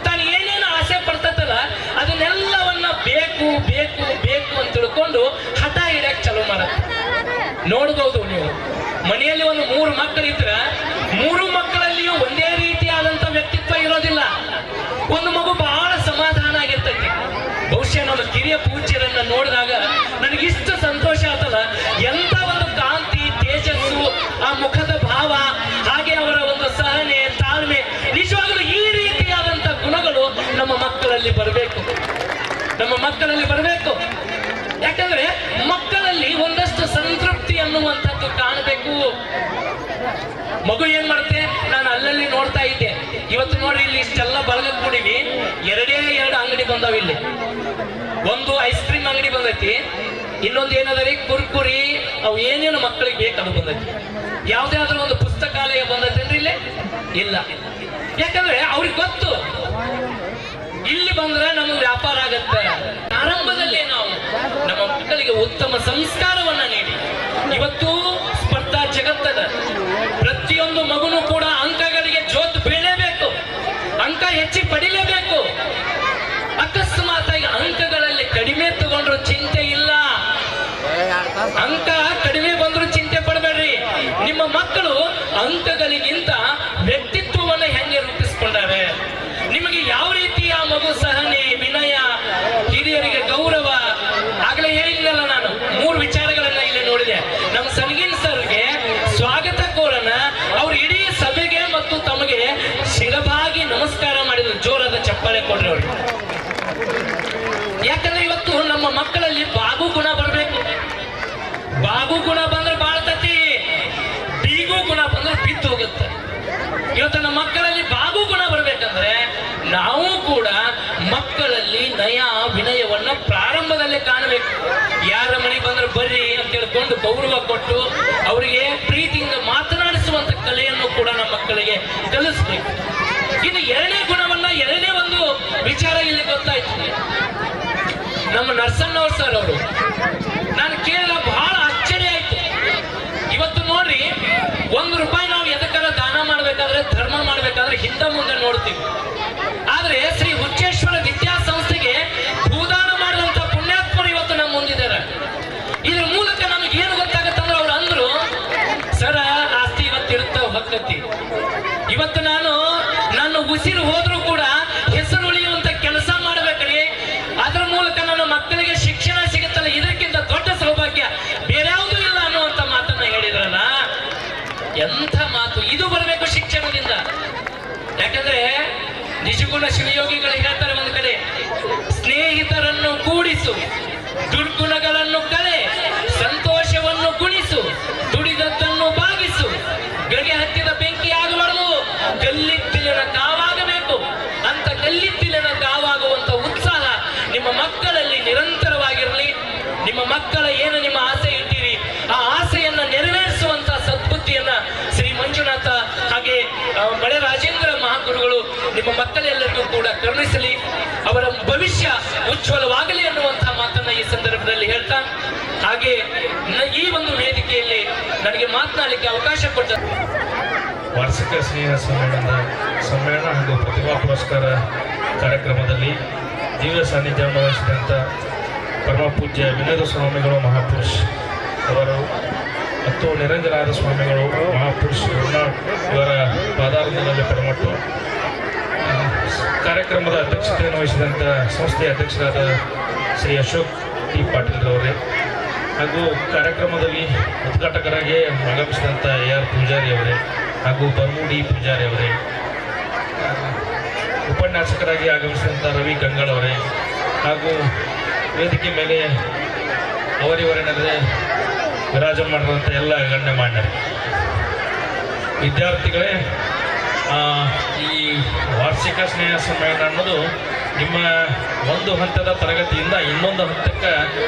ತಾನು ಏನೇನು ಆಸೆ ಪಡ್ತೈತಲ್ಲ ಅದನ್ನೆಲ್ಲವನ್ನ ಬೇಕು ಬೇಕು ಬೇಕು ಅಂತ ತಿಳ್ಕೊಂಡು ಹಠ ಹಿಡಿಯಕ್ ಚಾಲೂ ಮಾಡತ್ತೆ. ನೋಡ್ಬೋದು ನೀವು, ಮನೆಯಲ್ಲಿ ಒಂದು 3 ಮಕ್ಕಳಿದ್ರೆ 3 ಮಕ್ಕಳಲ್ಲಿಯೂ ಒಂದೇ ರೀತಿಯಾದಂತ ವ್ಯಕ್ತಿತ್ವ ಇರೋದಿಲ್ಲ. ಒಂದು ಮಗು ಬಹಳ ಸಮಾಧಾನ ಆಗಿರ್ತೈತಿ. ಬಹುಶಃ ನಮ್ಮ ಕಿರಿಯ ಪೂಜ್ಯರನ್ನ ನೋಡಿದಾಗ ನನಗಿಷ್ಟು ಸಂತೋಷ ಆತಲ್ಲ. ಎಂತ ಒಂದು ಕಾಂತಿ, ತೇಜಸ್ಸು, ಆ ಮುಖದ ಭಾವ, ಹಾಗೆ ಅವರ ಒಂದು ಸಹನೆ, ತಾಳ್ಮೆ, ನಿಜವಾಗಲೂ ಈ ರೀತಿಯಾದಂತ ಗುಣಗಳು ನಮ್ಮ ಮಕ್ಕಳಲ್ಲಿ ಬರಬೇಕು, ನಮ್ಮ ಮಕ್ಕಳಲ್ಲಿ ಬರಬೇಕು. ಯಾಕಂದ್ರೆ ಮಕ್ಕಳಲ್ಲಿ ಒಂದಷ್ಟು ಸಂತೃಪ್ತಿ ಅನ್ನುವಂಥದ್ದು ಕಾಣಬೇಕು. ಮಗು ಏನ್ ಮಾಡುತ್ತೆ, ನಾನು ಅಲ್ಲಲ್ಲಿ ನೋಡ್ತಾ ಇದ್ದೆ, ಇವತ್ತು ನೋಡಿ ಇಲ್ಲಿ ಇಷ್ಟೆಲ್ಲ ಬಳಗ ಕೂಡಿವಿ, 2 ಅಂಗಡಿ ಬಂದಾವ. ಇಲ್ಲಿ ಒಂದು ಐಸ್ ಕ್ರೀಮ್ ಅಂಗಡಿ ಬಂದೈತಿ, ಇನ್ನೊಂದು ಏನದರಿ ಕುರ್ಕುರಿ, ಅವು ಏನೇನು ಮಕ್ಕಳಿಗೆ ಬೇಕದು ಬಂದೈತಿ. ಯಾವ್ದಾದ್ರೂ ಒಂದು ಪುಸ್ತಕಾಲಯ ಬಂದೈತೇನ್ರಿ ಇಲ್ಲಿ? ಇಲ್ಲ. ಯಾಕಂದ್ರೆ ಅವ್ರಿಗೆ ಗೊತ್ತು ಇಲ್ಲಿ ಬಂದ್ರೆ ನಮಗೆ ವ್ಯಾಪಾರ ಆಗತ್ತೆ. ಆರಂಭದಲ್ಲೇ ನಾವು ನಮ್ಮ ಮಕ್ಕಳಿಗೆ ಉತ್ತಮ ಸಂಸ್ಕಾರವನ್ನ ನೀಡಿ, ಇವತ್ತು ಸ್ಪರ್ಧಾ ಜಗತ್ತದ ಪ್ರತಿಯೊಂದು ಮಗುನು ಕೂಡ ಅಂಕಗಳಿಗೆ ಜೋತು ಬೀಳಲೇಬೇಕು, ಅಂಕ ಹೆಚ್ಚಿಗೆ ಪಡಿಲೇಬೇಕು. ಅಕಸ್ಮಾತಾಗಿ ಅಂಕಗಳಲ್ಲಿ ಕಡಿಮೆ ತಗೊಂಡ್ರು ಚಿಂತೆ ಇಲ್ಲ, ಅಂಕ ಕಡಿಮೆ ಬಂದ್ರು ಚಿಂತೆ ಪಡಬೇಡ್ರಿ. ನಿಮ್ಮ ಮಕ್ಕಳು ಅಂಕಗಳಿಗಿಂತ ವ್ಯಕ್ತಿತ್ವವನ್ನು ಹೆಂಗೆ ರೂಪಿಸ್ಕೊಂಡಾರೆ, ನಿಮಗೆ ಯಾವ ರೀತಿ ಆ ಮಗು ಸಹನೆ, ವಿನಯ, ಹಿರಿಯರಿಗೆ ಗೌರವ. ಆಗ್ಲೇ ಹೇಳಿದ್ನಲ್ಲ ನಾನು 3 ವಿಚಾರಗಳನ್ನ ಇಲ್ಲಿ ನೋಡಿದೆ. ನಮ್ಮ ಸನ್ಗಿನ್ ಸರ್ಗೆ ಸ್ವಾಗತ ಕೋರನ ಅವ್ರು ಇಡೀ ಸಭೆಗೆ ಮತ್ತು ತಮಗೆ ಶಿರಬಾಗಿ ನಮಸ್ಕಾರ ಮಾಡಿದ್ರು. ಜೋರಾದ ಚಪ್ಪಾಳೆ ಕೊಡ್ರಿ ಅವ್ರಿಗೆ. ಯಾಕಂದ್ರೆ ಇವತ್ತು ನಮ್ಮ ಮಕ್ಕಳಲ್ಲಿ ಬಾಗು ಗುಣ ಬರಬೇಕು. ಬಾಗು ಗುಣ ಬಂದ್ರೆ ಬಾಳ್ತತಿ, ಬೀಗು ಗುಣ ಬಂದ್ರೆ ಬಿದ್ದು ಹೋಗುತ್ತೆ. ಇವತ್ತು ನಮ್ಮ ಮಕ್ಕಳಲ್ಲಿ ಬಾಗು ಗುಣ ಬರ್ಬೇಕಂದ್ರೆ ನಾವು ಕೂಡ ಮಕ್ಕಳಲ್ಲಿ ನಯ ವಿನಯವನ್ನ ಪ್ರಾರಂಭದಲ್ಲೇ ಕಾಣಬೇಕು. ಯಾರ ಮನೆಗೆ ಬಂದ್ರೆ ಬರ್ರಿ ಅಂತ ಹೇಳ್ಕೊಂಡು ಗೌರವ ಕೊಟ್ಟು ಅವರಿಗೆ ಪ್ರೀತಿಯಿಂದ ಮಾತನಾಡಿಸುವಂತ ಕಲೆಯನ್ನು ಕೂಡ ನಮ್ಮ ಮಕ್ಕಳಿಗೆ ಕಲಿಸ್ಬೇಕು. ಇನ್ನು 2ನೇ ಗುಣವನ್ನ, 2ನೇ ಒಂದು ವಿಚಾರ ಇಲ್ಲಿ ಗೊತ್ತಾಯ್ತು. ನಮ್ಮ ನರಸಣ್ಣವ್ರ ಸರ್ ಅವರು ನಾನು ಕೇಳಿದ ಬಹಳ ಆಶ್ಚರ್ಯ ಆಯ್ತು. ಇವತ್ತು ನೋಡ್ರಿ, 1 ರೂಪಾಯಿ ನಾವು ಎದಕ್ಕಾರ ದಾನ ಮಾಡ್ಬೇಕಾದ್ರೆ, ಧರ್ಮ ಮಾಡ್ಬೇಕಾದ್ರೆ ಹಿಂದೆ ಮುಂದೆ ನೋಡ್ತೀವಿ. ಆದ್ರೆ ಶ್ರೀ ಹುಚ್ಚೇಶ್ವರ ವಿದ್ಯಾಸಂಸ್ಥೆಗೆ ಭೂದಾನ ಮಾಡಿದಂತ ಪುಣ್ಯಾತ್ಮರು ಇವತ್ತು ನಮ್ಮ ಮುಂದಿದ್ದಾರೆ. ಇದ್ರ ಮೂಲಕ ನಮಗೆ ಏನು ಗೊತ್ತಾಗತ್ತಂದ್ರೆ, ಅವ್ರು ಅಂದ್ರು, ಸರ ಆಸ್ತಿ ಇವತ್ತು ಇರ್ತಾವ, ಬದುಕತ್ತಿ. ಇವತ್ತು ನಾನು ನನ್ನ ಉಸಿರು ಹೋದ್ರೂ ಕೂಡ ಹೆಸರು ಉಳಿಯುವಂತ ಕೆಲಸ ಮಾಡ್ಬೇಕ್ರಿ. ಅದ್ರ ಮೂಲಕ ನನ್ನ ಮಕ್ಕಳಿಗೆ ಶಿಕ್ಷಣ ಸಿಗುತ್ತಲ್ಲ, ಇದಕ್ಕಿಂತ ದೊಡ್ಡ ಸೌಭಾಗ್ಯ ಬೇರೆ ಯಾವುದೂ ಇಲ್ಲ ಅನ್ನುವಂತ ಮಾತನ್ನ ಹೇಳಿದ್ರಲ್ಲ. ಎಂಥ ಮಾತು ಇದು ಬರಬೇಕು ಶಿಕ್ಷಣದಿಂದ. ಯಾಕಂದ್ರೆ ನಿಜಗುಣ ಶಿವಯೋಗಿಗಳು ಹೇಳ್ತಾರೆ ಒಂದು ಕಡೆ, ಸ್ನೇಹಿತರನ್ನು ಕೂಡಿಸು, ದುರ್ಗುಣಗಳನ್ನು ಕಳೆ, ಸಂತೋಷವನ್ನು ಗುಣಿಸು, ದುಡಿದದ್ದನ್ನು ಭಾಗಿಸು, ಗಡಿಗೆ ಹತ್ತಿದ ಬೆಂಕಿ ಆಗಬಾರದು, ಕಲ್ಲಿದ್ದಿಲಿನ ಕಾವಾಗಬೇಕು. ಅಂತ ಕಲ್ಲಿದ್ದಿಲಿನ ಕಾವಾಗುವಂತ ಉತ್ಸಾಹ ನಿಮ್ಮ ಮಕ್ಕಳಲ್ಲಿ ನಿರಂತರವಾಗಿರಲಿ. ನಿಮ್ಮ ಮಕ್ಕಳ ಏನು ನಿಮ್ಮ ಆಸೆ ಇಟ್ಟಿರಿ, ಆ ಆಸೆಯನ್ನ ನೆರವೇರಿಸುವಂತ ಸದ್ಬುದ್ಧಿಯನ್ನ ಶ್ರೀ ಮಂಜುನಾಥ ಹಾಗೆ ಬಳೆ ರಾಜೇಂದ್ರ ಮಹಾಗುರುಗಳು ನಿಮ್ಮ ಮಕ್ಕಳೆಲ್ಲರಿಗೂ ಕೂಡ ಕರುಣಿಸಲಿ. ಅವರ ಭವಿಷ್ಯ ಉಜ್ವಲವಾಗಲಿ ಅನ್ನುವಂತಹ ಮಾತನ್ನ ಈ ಸಂದರ್ಭದಲ್ಲಿ ಹೇಳ್ತಾ, ಹಾಗೆ ಈ ಒಂದು ವೇದಿಕೆಯಲ್ಲಿ ನನಗೆ ಮಾತನಾಡಲಿಕ್ಕೆ ಅವಕಾಶ ಕೊಟ್ಟ ವಾರ್ಷಿಕ ಸ್ನೇಹ ಸಮ್ಮೇಳನ ಹಾಗೂ ಪ್ರತಿಭಾ ಪುರಸ್ಕಾರ ಕಾರ್ಯಕ್ರಮದಲ್ಲಿ ದಿವ್ಯ ಸಾನ್ನಿಧ್ಯವನ್ನು ವಹಿಸಿದಂಥ ಪರಮ ಪೂಜ್ಯ ವಿನೋದ ಸ್ವಾಮಿಗಳು ಮಹಾಪುರುಷ್ ಅವರು ಮತ್ತು ನಿರಂಜನಾಥ ಸ್ವಾಮಿಗಳು ಮಹಾಪುರುಷ್ ಇವರ ಪಾದಾರದಲ್ಲಿ ಪರಮಟ್ಟು ಕಾರ್ಯಕ್ರಮದ ಅಧ್ಯಕ್ಷತೆಯನ್ನು ವಹಿಸಿದಂಥ ಸಂಸ್ಥೆಯ ಅಧ್ಯಕ್ಷರಾದ ಶ್ರೀ ಅಶೋಕ್ ಟಿ ಪಾಟೀಲ್ ಅವರೇ, ಹಾಗೂ ಕಾರ್ಯಕ್ರಮದಲ್ಲಿ ಉದ್ಘಾಟಕರಾಗಿ ಆಗಮಿಸಿದಂಥ AR ಪೂಜಾರಿ ಅವರೇ ಹಾಗೂ ಬರ್ಮೂಡಿ ಪೂಜಾರಿ ಅವರೇ, ಉಪನ್ಯಾಸಕರಾಗಿ ಆಗಮಿಸಿದಂಥ ರವಿ ಗಂಗಾಳ್ ಅವರೇ, ಹಾಗೂ ವೇದಿಕೆ ಮೇಲೆ ಅವರಿವರೇನಂದರೆ ವಿರಾಜ ಮಾಡಿರುವಂಥ ಎಲ್ಲ ಗಣ್ಯಮಾನ್ಯರೇ, ವಿದ್ಯಾರ್ಥಿಗಳೇ, ಈ ವಾರ್ಷಿಕ ಸ್ನೇಹ ಸಮ್ಮೇಳನ ಅನ್ನೋದು ನಿಮ್ಮ ಒಂದು ಹಂತದ ತರಗತಿಯಿಂದ ಇನ್ನೊಂದು ಹಂತಕ್ಕೆ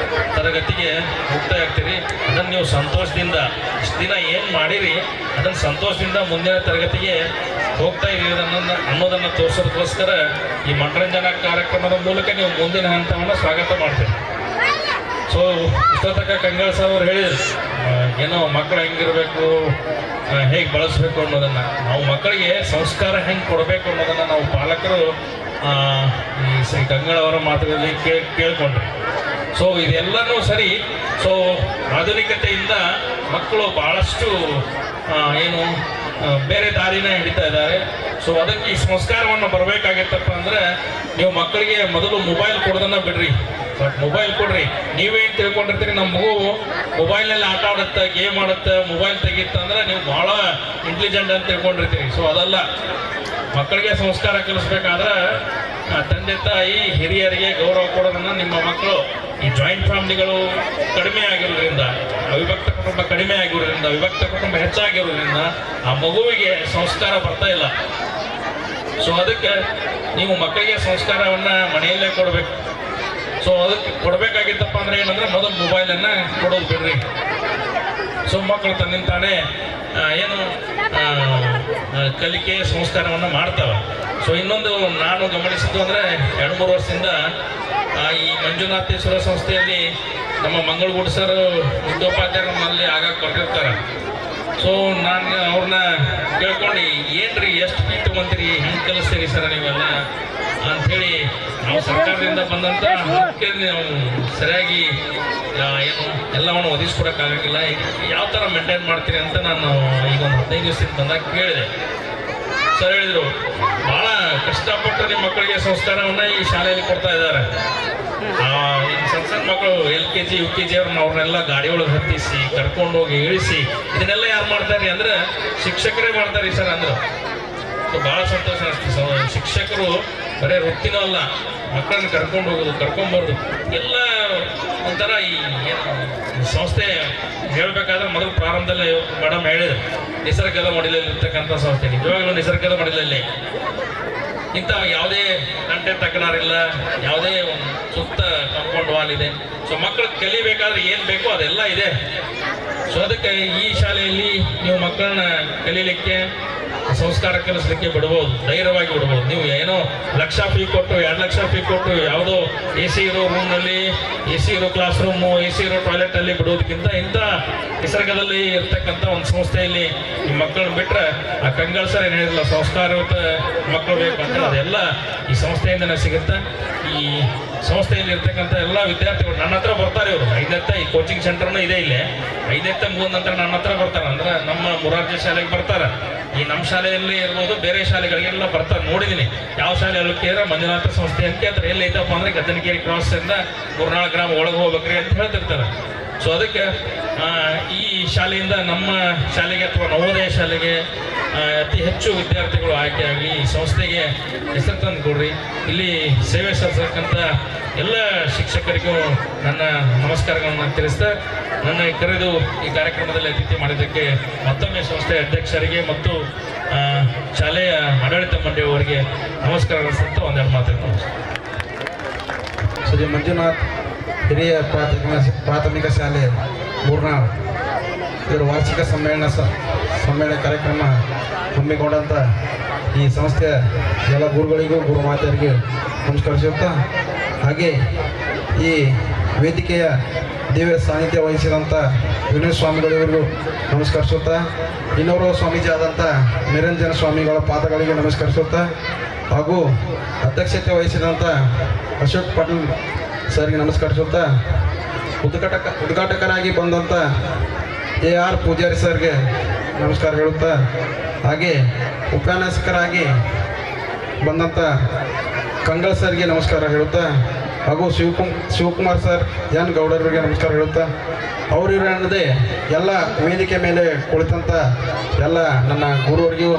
ತರಗತಿಗೆ ಮುಕ್ತಾಯ ಆಗ್ತೀರಿ. ಅದನ್ನು ನೀವು ಸಂತೋಷದಿಂದ ಇಷ್ಟು ದಿನ ಏನು ಮಾಡಿರಿ ಅದನ್ನು ಸಂತೋಷದಿಂದ ಮುಂದಿನ ತರಗತಿಗೆ ಹೋಗ್ತಾ ಇರಿ ಅನ್ನೋದನ್ನು ತೋರಿಸೋದಕ್ಕೋಸ್ಕರ ಈ ಮನರಂಜನಾ ಕಾರ್ಯಕ್ರಮದ ಮೂಲಕ ನೀವು ಮುಂದಿನ ಹಂತವನ್ನು ಸ್ವಾಗತ ಮಾಡ್ತೀರಿ. ಸೊ ಇಷ್ಟೊತ್ತಕ ಕಂಗಾಳ್ ಸರ್ ಅವ್ರು ಹೇಳಿದ್ರು ಏನೋ ಮಕ್ಕಳು ಹೆಂಗಿರಬೇಕು, ಹೇಗೆ ಬಳಸಬೇಕು ಅನ್ನೋದನ್ನು. ನಾವು ಮಕ್ಕಳಿಗೆ ಸಂಸ್ಕಾರ ಹೆಂಗೆ ಕೊಡಬೇಕು ಅನ್ನೋದನ್ನು ನಾವು ಪಾಲಕರು ಈ ಶ್ರೀ ಕಂಗಾಳ್ ಅವರ ಮಾತುಗಳಲ್ಲಿ ಕೇಳ್ಕೊಂಡ್ರಿ. ಸೊ ಇದೆಲ್ಲನೂ ಸರಿ. ಸೊ ಆಧುನಿಕತೆಯಿಂದ ಮಕ್ಕಳು ಭಾಳಷ್ಟು ಏನು ಬೇರೆ ದಾರಿನ ಹಿಡಿತಾ ಇದ್ದಾರೆ. ಸೊ ಅದಕ್ಕೆ ಈ ಸಂಸ್ಕಾರವನ್ನು ಬರಬೇಕಾಗಿತ್ತಪ್ಪ ಅಂದರೆ ನೀವು ಮಕ್ಕಳಿಗೆ ಮೊದಲು ಮೊಬೈಲ್ ಕೊಡೋದನ್ನು ಬಿಡ್ರಿ. ಬಟ್ ಮೊಬೈಲ್ ಕೊಡ್ರಿ. ನೀವೇನು ತಿಳ್ಕೊಂಡಿರ್ತೀರಿ, ನಮ್ಮ ಮಗು ಮೊಬೈಲ್ನಲ್ಲಿ ಆಟ ಆಡುತ್ತೆ, ಗೇಮ್ ಆಡುತ್ತೆ, ಮೊಬೈಲ್ ತೆಗಿತ್ತಂದ್ರೆ ನೀವು ಭಾಳ ಇಂಟೆಲಿಜೆಂಟ್ ಅಂತ ತಿಳ್ಕೊಂಡಿರ್ತೀರಿ. ಸೊ ಅದಲ್ಲ, ಮಕ್ಕಳಿಗೆ ಸಂಸ್ಕಾರ ಕಲಿಸ್ಬೇಕಾದ್ರೆ ತಂದೆ ತಾಯಿ ಹಿರಿಯರಿಗೆ ಗೌರವ ಕೊಡೋದನ್ನು ನಿಮ್ಮ ಮಕ್ಕಳು ಈ ಜಾಯಿಂಟ್ ಫ್ಯಾಮಿಲಿಗಳು ಕಡಿಮೆ ಆಗಿರೋದ್ರಿಂದ, ಅವಿಭಕ್ತ ಕುಟುಂಬ ಕಡಿಮೆ ಆಗಿರೋದ್ರಿಂದ, ವಿಭಕ್ತ ಕುಟುಂಬ ಹೆಚ್ಚಾಗಿರೋದ್ರಿಂದ ಆ ಮಗುವಿಗೆ ಸಂಸ್ಕಾರ ಬರ್ತಾ ಇಲ್ಲ. ಸೊ ಅದಕ್ಕೆ ನೀವು ಮಕ್ಕಳಿಗೆ ಸಂಸ್ಕಾರವನ್ನು ಮನೆಯಲ್ಲೇ ಕೊಡಬೇಕು. ಸೊ ಅದಕ್ಕೆ ಕೊಡಬೇಕಾಗಿತ್ತಪ್ಪ ಅಂದ್ರೆ ಏನಂದ್ರೆ ಮೊದಲು ಮೊಬೈಲನ್ನು ಕೊಡೋದು ಬಿಡ್ರಿ. ಸೊ ಮಕ್ಕಳು ತನ್ನಿಂತಾನೆ ಏನು ಕಲಿಕೆ ಸಂಸ್ಕಾರವನ್ನು ಮಾಡ್ತವೆ. ಸೊ ಇನ್ನೊಂದು ನಾನು ಗಮನಿಸಿದ್ದು ಅಂದರೆ 2-3 ವರ್ಷದಿಂದ ಈ ಮಂಜುನಾಥೇಶ್ವರ ಸಂಸ್ಥೆಯಲ್ಲಿ ನಮ್ಮ ಮಂಗಳಗೂಡು ಸರ್ ಮುಖ್ಯೋಪಾಧ್ಯಾಯರಲ್ಲಿ ಆಗಾಗ ಕೊಟ್ಟಿರ್ತಾರೆ. ಸೊ ನಾನು ಅವ್ರನ್ನ ಕೇಳ್ಕೊಂಡು ಏನ್ರಿ ಎಷ್ಟು ಫೀ ತೊಗೊಂತೀರಿ, ಹೆಂಗೆ ಕಲಿಸ್ತೀರಿ ಸರ್ ನೀವೆಲ್ಲ ಅಂಥೇಳಿ, ನಾವು ಸರ್ಕಾರದಿಂದ ಬಂದಂಥ ನಾವು ಸರಿಯಾಗಿ ಏನು ಎಲ್ಲವನ್ನು ಒದಗಿಸ್ಕೊಡೋಕ್ಕಾಗಂಗಿಲ್ಲ, ಯಾವ ಥರ ಮೇಂಟೈನ್ ಮಾಡ್ತೀರಿ ಅಂತ ನಾನು ಈಗ ಒಂದು 15 ದಿವಸದಿಂದ ಬಂದಾಗ ಕೇಳಿದೆ. ಸರ್ ಹೇಳಿದರು, ಭಾಳ ಕಷ್ಟಪಟ್ಟು ನಿಮ್ಮ ಮಕ್ಕಳಿಗೆ ಸಂಸ್ಕಾರವನ್ನು ಈ ಶಾಲೆಯಲ್ಲಿ ಕೊಡ್ತಾ ಇದ್ದಾರೆ. ಸಣ್ಣ ಸಣ್ಣ ಮಕ್ಕಳು LKG UKG ಅವ್ರನ್ನೆಲ್ಲ ಗಾಡಿ ಒಳಗೆ ಹತ್ತಿಸಿ ಕರ್ಕೊಂಡು ಹೋಗಿ ಇಳಿಸಿ ಇದನ್ನೆಲ್ಲ ಯಾರು ಮಾಡ್ತಾರೆ ಅಂದ್ರೆ ಶಿಕ್ಷಕರೇ ಮಾಡ್ತಾರೆ ಸರ್ ಅಂದರು. ಭಾಳ ಸಂತೋಷ ಅನಿಸ್ತು. ಶಿಕ್ಷಕರು ಬರೀ ವೃತ್ತಿನೂ ಅಲ್ಲ, ಮಕ್ಕಳನ್ನ ಕರ್ಕೊಂಡು ಹೋಗೋದು, ಕರ್ಕೊಂಬರೋದು ಎಲ್ಲ ಒಂಥರ ಈ ಏನು ಸಂಸ್ಥೆ ಹೇಳಬೇಕಾದ್ರೆ ಮೊದಲು ಪ್ರಾರಂಭದಲ್ಲೇ ಮೇಡಮ್ ಹೇಳಿದ್ರು, ನಿಸರ್ಗದ ಮಡಿಲಲ್ಲಿರ್ತಕ್ಕಂಥ ಸಂಸ್ಥೆ. ನಿಜವಾಗ್ಲೂ ನಿಸರ್ಗದ ಮಡಿಲಲ್ಲಿ ಇಂಥ ಯಾವುದೇ ಗಂಟೆ ತಕರಾರಿಲ್ಲ, ಯಾವುದೇ ಒಂದು ಸುತ್ತ ಕಾಂಪೌಂಡ್ ವಾಲ್ ಇದೆ. ಸೊ ಮಕ್ಕಳು ಕಲಿಬೇಕಾದ್ರೆ ಏನು ಬೇಕೋ ಅದೆಲ್ಲ ಇದೆ. ಸೊ ಅದಕ್ಕೆ ಈ ಶಾಲೆಯಲ್ಲಿ ನೀವು ಮಕ್ಕಳನ್ನ ಕಲೀಲಿಕ್ಕೆ ಸಂಸ್ಕಾರ ಕಲಿಸ್ಲಿಕ್ಕೆ ಬಿಡ್ಬೋದು, ಧೈರ್ಯವಾಗಿ ಬಿಡ್ಬೋದು. ನೀವು ಏನೋ ಲಕ್ಷ ಫೀ ಕೊಟ್ಟು 2 ಲಕ್ಷ ಫೀ ಕೊಟ್ಟು ಯಾವುದೋ ಎ ಸಿ ಇರೋ ರೂಮ್ನಲ್ಲಿ, ಎ ಸಿ ಇರೋ ಕ್ಲಾಸ್ ರೂಮು, ಎ ಸಿ ಇರೋ ಟಾಯ್ಲೆಟಲ್ಲಿ ಬಿಡೋದಕ್ಕಿಂತ ಇಂಥ ನಿಸರ್ಗದಲ್ಲಿ ಇರ್ತಕ್ಕಂಥ ಒಂದು ಸಂಸ್ಥೆಯಲ್ಲಿ ನಿಮ್ಮ ಮಕ್ಕಳನ್ನ ಬಿಟ್ಟರೆ ಆ ಕಂಗಾಳ ಸರ್ ಏನು ಹೇಳಿರಲ್ಲ, ಸಂಸ್ಕಾರಯುತ ಮಕ್ಕಳು ಬೇಕು ಅಂತ, ಅದೆಲ್ಲ ಈ ಸಂಸ್ಥೆಯಿಂದನೇ ಸಿಗುತ್ತೆ. ಈ ಸಂಸ್ಥೆಯಲ್ಲಿ ಇರ್ತಕ್ಕಂಥ ಎಲ್ಲ ವಿದ್ಯಾರ್ಥಿಗಳು ನನ್ನ ಹತ್ರ ಬರ್ತಾರೆ. ಇವರು 5ನೇ ಈ ಕೋಚಿಂಗ್ ಸೆಂಟರ್ನೂ ಇದೆ ಇಲ್ಲೇ. 5ನೇ ಮುಗಿದ ನಂತರ ನನ್ನ ಹತ್ರ ಬರ್ತಾರೆ. ಅಂದ್ರೆ ನಮ್ಮ ಮುರಾರ್ಜಿ ಶಾಲೆಗೆ ಬರ್ತಾರೆ, ಈ ನಮ್ಮ ಶಾಲೆಯಲ್ಲಿ ಇರ್ಬೋದು, ಬೇರೆ ಶಾಲೆಗಳಿಗೆಲ್ಲ ಬರ್ತಾರೆ. ನೋಡಿದ್ದೀನಿ ಯಾವ ಶಾಲೆ ಅಲ್ಲಿ ಕೇಳಿದ್ರೆ ಮಂಜುನಾಥ ಸಂಸ್ಥೆ ಅಂತ ಕೇಳ್ತಾರೆ. ಎಲ್ಲಿ ಐತಪ್ಪ ಅಂದ್ರೆ ಗದ್ದನಕೇರಿ ಕ್ರಾಸಿಂದ ಗುರುನಾಳ್ ಗ್ರಾಮ ಒಳಗೆ ಹೋಗ್ಬೇಕ್ರಿ ಅಂತ ಹೇಳ್ತಿರ್ತಾರೆ. ಸೊ ಅದಕ್ಕೆ ಈ ಶಾಲೆಯಿಂದ ನಮ್ಮ ಶಾಲೆಗೆ ಅಥವಾ ನವೋದಯ ಶಾಲೆಗೆ ಅತಿ ಹೆಚ್ಚು ವಿದ್ಯಾರ್ಥಿಗಳು ಆಯ್ಕೆಯಾಗಲಿ, ಈ ಸಂಸ್ಥೆಗೆ ಹೆಸರು ತಂದು ಕೊಡ್ರಿ. ಇಲ್ಲಿ ಸೇವೆ ಸಲ್ಲಿಸತಕ್ಕಂಥ ಎಲ್ಲ ಶಿಕ್ಷಕರಿಗೂ ನನ್ನ ನಮಸ್ಕಾರಗಳನ್ನು ತಿಳಿಸ್ತಾ, ನನ್ನ ಕರೆದು ಈ ಕಾರ್ಯಕ್ರಮದಲ್ಲಿ ಅತಿಥಿ ಮಾಡಿದ್ದಕ್ಕೆ ಮತ್ತೊಮ್ಮೆ ಸಂಸ್ಥೆಯ ಅಧ್ಯಕ್ಷರಿಗೆ ಮತ್ತು ಶಾಲೆಯ ಆಡಳಿತ ಮಂಡಳಿಯವರಿಗೆ ನಮಸ್ಕಾರಗಳು ಸಹಿತ ಒಂದೆರಡು ಮಾತಾಡ್ತೀನಿ. ಶ್ರೀ ಮಂಜುನಾಥ್ ಹಿರಿಯ ಪ್ರಾಥಮಿಕ ಶಾಲೆ ಮೂರ್ನಾಳ್ ಇದರ ವಾರ್ಷಿಕ ಸಮ್ಮೇಳನ ಕಾರ್ಯಕ್ರಮ ಹಮ್ಮಿಕೊಂಡಂಥ ಈ ಸಂಸ್ಥೆಯ ಎಲ್ಲ ಗುರುಗಳಿಗೂ ಗುರು ಮಾತೆಯರಿಗೂ ನಮಸ್ಕರಿಸುತ್ತಾ, ಹಾಗೆ ಈ ವೇದಿಕೆಯ ದಿವ್ಯ ಸಾನ್ನಿಧ್ಯ ವಹಿಸಿದಂಥ ವಿನೋದ್ ಸ್ವಾಮಿಗಳಿಗೂ ನಮಸ್ಕರಿಸುತ್ತಾ, ಇನ್ನೋರ್ವ ಸ್ವಾಮೀಜಿ ಆದಂಥ ನಿರಂಜನ ಸ್ವಾಮಿಗಳ ಪಾದಗಳಿಗೆ ನಮಸ್ಕರಿಸುತ್ತಾ, ಹಾಗೂ ಅಧ್ಯಕ್ಷತೆ ವಹಿಸಿದಂಥ ಅಶೋಕ್ ಪಾಟೀಲ್ ಸರ್ಗೆ ನಮಸ್ಕರಿಸುತ್ತಾ, ಉದ್ಘಾಟಕರಾಗಿ ಬಂದಂಥ AR ಪೂಜಾರಿ ಸರ್ಗೆ ನಮಸ್ಕಾರ ಹೇಳುತ್ತಾ, ಹಾಗೆ ಉಪನ್ಯಾಸಕರಾಗಿ ಬಂದಂಥ ಕಂಗಳ ಸರ್ಗೆ ನಮಸ್ಕಾರ ಹೇಳುತ್ತಾ, ಹಾಗೂ ಶಿವಕುಮಾರ್ ಸರ್ ಎನ್ ಗೌಡರಿಗೆ ನಮಸ್ಕಾರ ಹೇಳುತ್ತಾ, ಅವರಿರದೇ ಎಲ್ಲ ವೇದಿಕೆ ಮೇಲೆ ಕುಳಿತಂಥ ಎಲ್ಲ ನನ್ನ ಗುರುವರಿಗೂ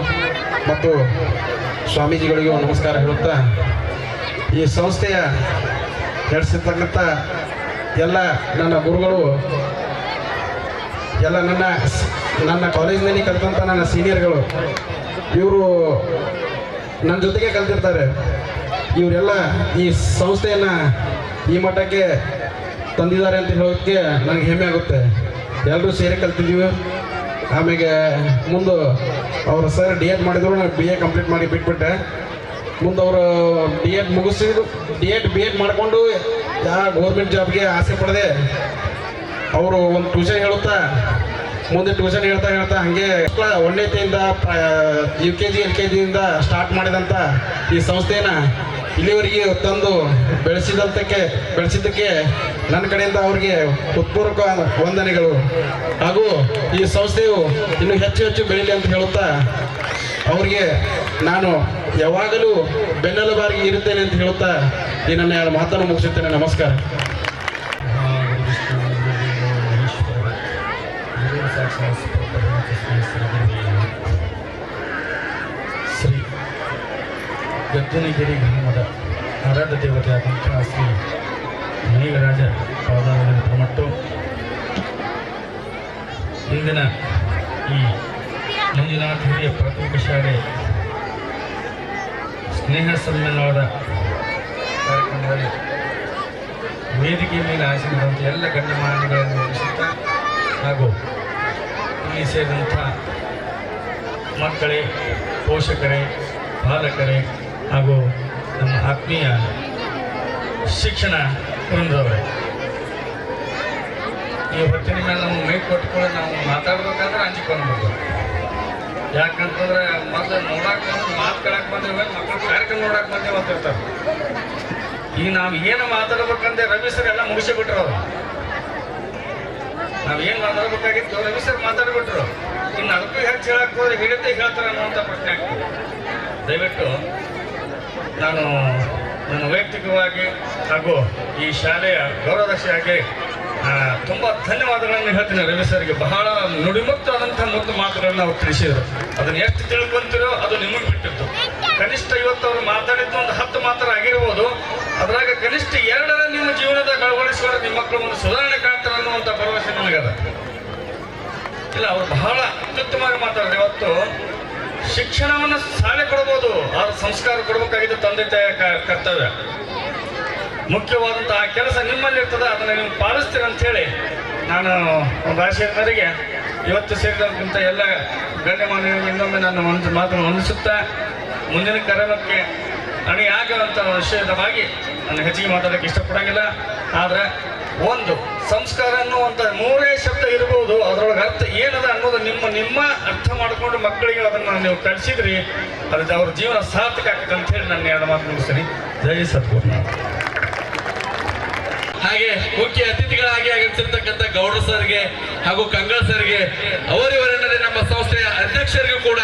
ಮತ್ತು ಸ್ವಾಮೀಜಿಗಳಿಗೂ ನಮಸ್ಕಾರ ಹೇಳುತ್ತಾ, ಈ ಸಂಸ್ಥೆಯ ನಡೆಸಿರ್ತಕ್ಕಂಥ ಎಲ್ಲ ನನ್ನ ಗುರುಗಳು, ಎಲ್ಲ ನನ್ನ ಕಾಲೇಜಿನಲ್ಲಿ ಕಲಿತಂಥ ನನ್ನ ಸೀನಿಯರ್ಗಳು, ಇವರು ನನ್ನ ಜೊತೆಗೆ ಕಲಿತಿರ್ತಾರೆ. ಇವರೆಲ್ಲ ಈ ಸಂಸ್ಥೆಯನ್ನು ಈ ಮಟ್ಟಕ್ಕೆ ತಂದಿದ್ದಾರೆ ಅಂತ ಹೇಳೋದಕ್ಕೆ ನನಗೆ ಹೆಮ್ಮೆ ಆಗುತ್ತೆ. ಎಲ್ಲರೂ ಸೇರಿ ಕಲ್ತಿದ್ದೀವಿ. ಆಮೇಲೆ ಮುಂದೆ ಅವರು ಸರ್ D.Ed ಮಾಡಿದ್ರು, ನಾನು BA ಕಂಪ್ಲೀಟ್ ಮಾಡಿ ಬಿಟ್ಬಿಟ್ಟೆ. ಮುಂದೆ ಅವರು D.Ed ಮುಗಿಸಿದ್ರು, D.Ed B.Ed ಮಾಡಿಕೊಂಡು ಯಾವ ಗೌರ್ಮೆಂಟ್ ಜಾಬ್ಗೆ ಆಸೆ ಪಡದೆ ಅವರು ಒಂದು ಟ್ಯೂಷನ್ ಹೇಳುತ್ತಾ ಮುಂದೆ ಟ್ಯೂಷನ್ ಹೇಳ್ತಾ ಹಾಗೆ 1ನೇತೆಯಿಂದ UKG LKGಯಿಂದ ಸ್ಟಾರ್ಟ್ ಮಾಡಿದಂಥ ಈ ಸಂಸ್ಥೆನ ಇಲ್ಲಿವರೆಗೆ ತಂದು ಬೆಳೆಸಿದ್ದಕ್ಕೆ ನನ್ನ ಕಡೆಯಿಂದ ಅವರಿಗೆ ಹೃತ್ಪೂರ್ವಕ ವಂದನೆಗಳು. ಹಾಗೂ ಈ ಸಂಸ್ಥೆಯು ಇನ್ನೂ ಹೆಚ್ಚು ಬೆಳೀಲಿ ಅಂತ ಹೇಳುತ್ತಾ, ಅವರಿಗೆ ನಾನು ಯಾವಾಗಲೂ ಬೆನ್ನೆಲುಬಾಗಿ ಇರುತ್ತೇನೆ ಅಂತ ಹೇಳುತ್ತಾ ಈ ನನ್ನ 2 ಮಾತನ್ನು ಮುಗಿಸುತ್ತೇನೆ. ನಮಸ್ಕಾರ. ಶ್ರೀ ಗದ್ದನಗಿರಿ ಗ್ರಾಮದ ಆರಾಧ್ಯ ದೇವತೆಯಾದಂತಹ ಶ್ರೀ ಮೇಘರಾಜ ಪಾದಾರವಿಂದ ಪ್ರಮಟ್ಟು ಇಂದಿನ ಈ ಮಂಜುನಾಥ ಹಿರಿಯ ಪ್ರಾಥಮಿಕ ಶಾಲೆ ಸ್ನೇಹ ಸಮ್ಮೇಳನದ ಕಾರ್ಯಕ್ರಮದಲ್ಲಿ ವೇದಿಕೆ ಮೇಲೆ ಆಸೀನರಾದಂಥ ಎಲ್ಲ ಗಣ್ಯಮಾನ್ಯಗಳನ್ನು ವಹಿಸುತ್ತಾ, ಹಾಗೂ ಇಲ್ಲಿ ಸೇರಿದಂಥ ಮಕ್ಕಳೇ, ಪೋಷಕರೇ, ಪಾಲಕರೇ ಹಾಗೂ ನಮ್ಮ ಆತ್ಮೀಯ ಶಿಕ್ಷಣ ವೃಂದದವರೇ, ಈ ಹೊತ್ತಿನ ಮೇಲೆ ನಾವು ಮೈಕ್ ಕೊಟ್ಕೊಂಡು ನಾವು ಮಾತಾಡ್ಬೇಕಾದ್ರೆ ಹಂಚಿಕೊಂಡ್ಬೇಕು. ಯಾಕಂತಂದ್ರೆ ಮೊದಲು ನೋಡಕ್ಕೆ ಬಂದು ಮಾತಾಡಕ್ಕೆ ಬಂದಿವೆ, ಮಕ್ಕಳು ಕಾರ್ಯಕ್ರಮ ನೋಡಕ್ಕೆ ಬಂದೇವೆ ಅಂತಿರ್ತಾರೆ. ಈಗ ನಾವು ಏನು ಮಾತಾಡ್ಬೇಕಂದ್ರೆ ರವಿ ಸರ್ ಎಲ್ಲ ಮುಗಿಸಿಬಿಟ್ರು. ಅವರು ನಾವು ಏನು ಮಾತಾಡ್ಬೇಕಾಗಿತ್ತು ರವಿ ಸರ್ ಮಾತಾಡ್ಬಿಟ್ರು. ಇನ್ನು ಅದಕ್ಕೂ ಹೆಚ್ಚು ಹೇಳಕ್ಕೆ ಹೋದ್ರೆ ಹೇಳಿದ್ದೆ ಹೇಳ್ತಾರೆ ಅನ್ನುವಂಥ ಪ್ರಶ್ನೆ ಆಗ್ತದೆ. ದಯವಿಟ್ಟು ನಾನು ನನ್ನ ವೈಯಕ್ತಿಕವಾಗಿ ಹಾಗೂ ಈ ಶಾಲೆಯ ಗೌರವದರ್ಶಿಯಾಗಿ ತುಂಬ ಧನ್ಯವಾದಗಳನ್ನು ಹೇಳ್ತೀನಿ ರವಿ ಸರ್ಗೆ. ಬಹಳ ನುಡಿಮುಕ್ತವಾದಂಥ ಮುದ್ದು ಮಾತುಗಳನ್ನು ಅವ್ರು ತಿಳಿಸಿದರು. ಅದನ್ನು ಎಷ್ಟು ತಿಳ್ಕೊಂತೀರೋ ಅದು ನಿಮಗೆ ಬಿಟ್ಟಿತ್ತು. ಕನಿಷ್ಠ ಇವತ್ತು ಅವರು ಮಾತಾಡಿದ್ದು ಒಂದು 10 ಮಾತ್ರ ಆಗಿರ್ಬೋದು. ಅದ್ರಾಗ ಕನಿಷ್ಠ 2 ನಿಮ್ಮ ಜೀವನದ ಅಳವಡಿಸಿಕೊಂಡು ನಿಮ್ಮ ಮಕ್ಕಳು ಒಂದು ಸುಧಾರಣೆ ಕಾಣ್ತಾರೆ ಅನ್ನುವಂಥ ಭರವಸೆ ನನಗದ. ಇಲ್ಲ, ಅವರು ಬಹಳ ಅತ್ಯುತ್ತಮವಾಗಿ ಮಾತಾಡಿದ್ರು. ಇವತ್ತು ಶಿಕ್ಷಣವನ್ನು ಶಾಲೆ ಕೊಡ್ಬೋದು, ಆದ್ರೆ ಸಂಸ್ಕಾರ ಕೊಡಬೇಕಾಗಿದ್ದು ತಂದೆ ತಾಯಿಯ ಕರ್ತವ್ಯ. ಮುಖ್ಯವಾದಂತಹ ಕೆಲಸ ನಿಮ್ಮಲ್ಲಿ ಇರ್ತದೆ, ಅದನ್ನು ನೀವು ಪಾಲಿಸ್ತೀರ ಅಂಥೇಳಿ ನಾನು ಒಂದು ಆಶಯದವರೆಗೆ ಇವತ್ತು ಸೇರಿದಂಥ ಎಲ್ಲ ಗಣ್ಯಮಾನ್ಯರಿಗೆ ಇನ್ನೊಮ್ಮೆ ನನ್ನ ಮಾತನ್ನು ಹೊಂದಿಸುತ್ತಾ ಮುಂದಿನ ಕಾರ್ಯಕ್ರಮಕ್ಕೆ ಅಣಿಯಾಗುವಂಥ ವಿಷಯದವಾಗಿ ನಾನು ಹೆಚ್ಚಿಗೆ ಮಾತಾಡೋಕ್ಕೆ ಇಷ್ಟಪಡೋಂಗಿಲ್ಲ. ಆದರೆ ಒಂದು ಸಂಸ್ಕಾರ ಅನ್ನುವಂಥ 3 ಶಬ್ದ ಇರ್ಬೋದು, ಅದರೊಳಗೆ ಅರ್ಥ ಏನದ ಅನ್ನೋದು ನಿಮ್ಮ ಅರ್ಥ ಮಾಡಿಕೊಂಡು ಮಕ್ಕಳಿಗೆ ಅದನ್ನು ನೀವು ಕಲಿಸಿದ್ರಿ, ಅದು ಅವ್ರ ಜೀವನ ಸಾರ್ಥಕ ಆಗ್ತದೆ ಅಂತ ಹೇಳಿ ನಾನು 2 ಮಾತು ಮುಗಿಸ್ತೀನಿ. ಜೈ ಸದ್ಗುರುನಾಥ. ಹಾಗೆ ಮುಖ್ಯ ಅತಿಥಿಗಳಾಗಿ ಆಗಮಿಸಿರ್ತಕ್ಕಂಥ ಗೌಡ್ರ ಸರ್ಗೆ ಹಾಗೂ ಕಂಗಳ ಸರ್ಗೆ ಅವರಿವರೆಲ್ಲದೆ ನಮ್ಮ ಸಂಸ್ಥೆಯ ಅಧ್ಯಕ್ಷರಿಗೂ ಕೂಡ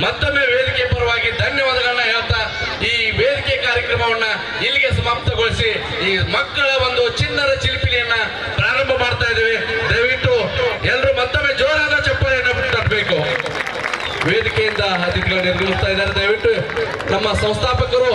ಮತ್ತೊಮ್ಮೆ ವೇದಿಕೆ ಪರವಾಗಿ ಧನ್ಯವಾದಗಳನ್ನ ಹೇಳ್ತಾ ಈ ವೇದಿಕೆ ಕಾರ್ಯಕ್ರಮವನ್ನ ಇಲ್ಲಿಗೆ ಸಮಾಪ್ತಗೊಳಿಸಿ ಈ ಮಕ್ಕಳ ಒಂದು ಚಿನ್ನದ ಚಿಲಿಪಿಲಿಯನ್ನ ಪ್ರಾರಂಭ ಮಾಡ್ತಾ ಇದ್ದೇವೆ. ದಯವಿಟ್ಟು ಎಲ್ಲರೂ ಮತ್ತೊಮ್ಮೆ ಜೋರಾದ ಚಪ್ಪಾಳೆಯನ್ನು ತಟ್ಟಬೇಕು. ವೇದಿಕೆಯಿಂದ ಅತಿಥಿಗಳು ನಿರ್ಗಮಿಸ್ತಾ ಇದ್ದಾರೆ. ದಯವಿಟ್ಟು ನಮ್ಮ ಸಂಸ್ಥಾಪಕರು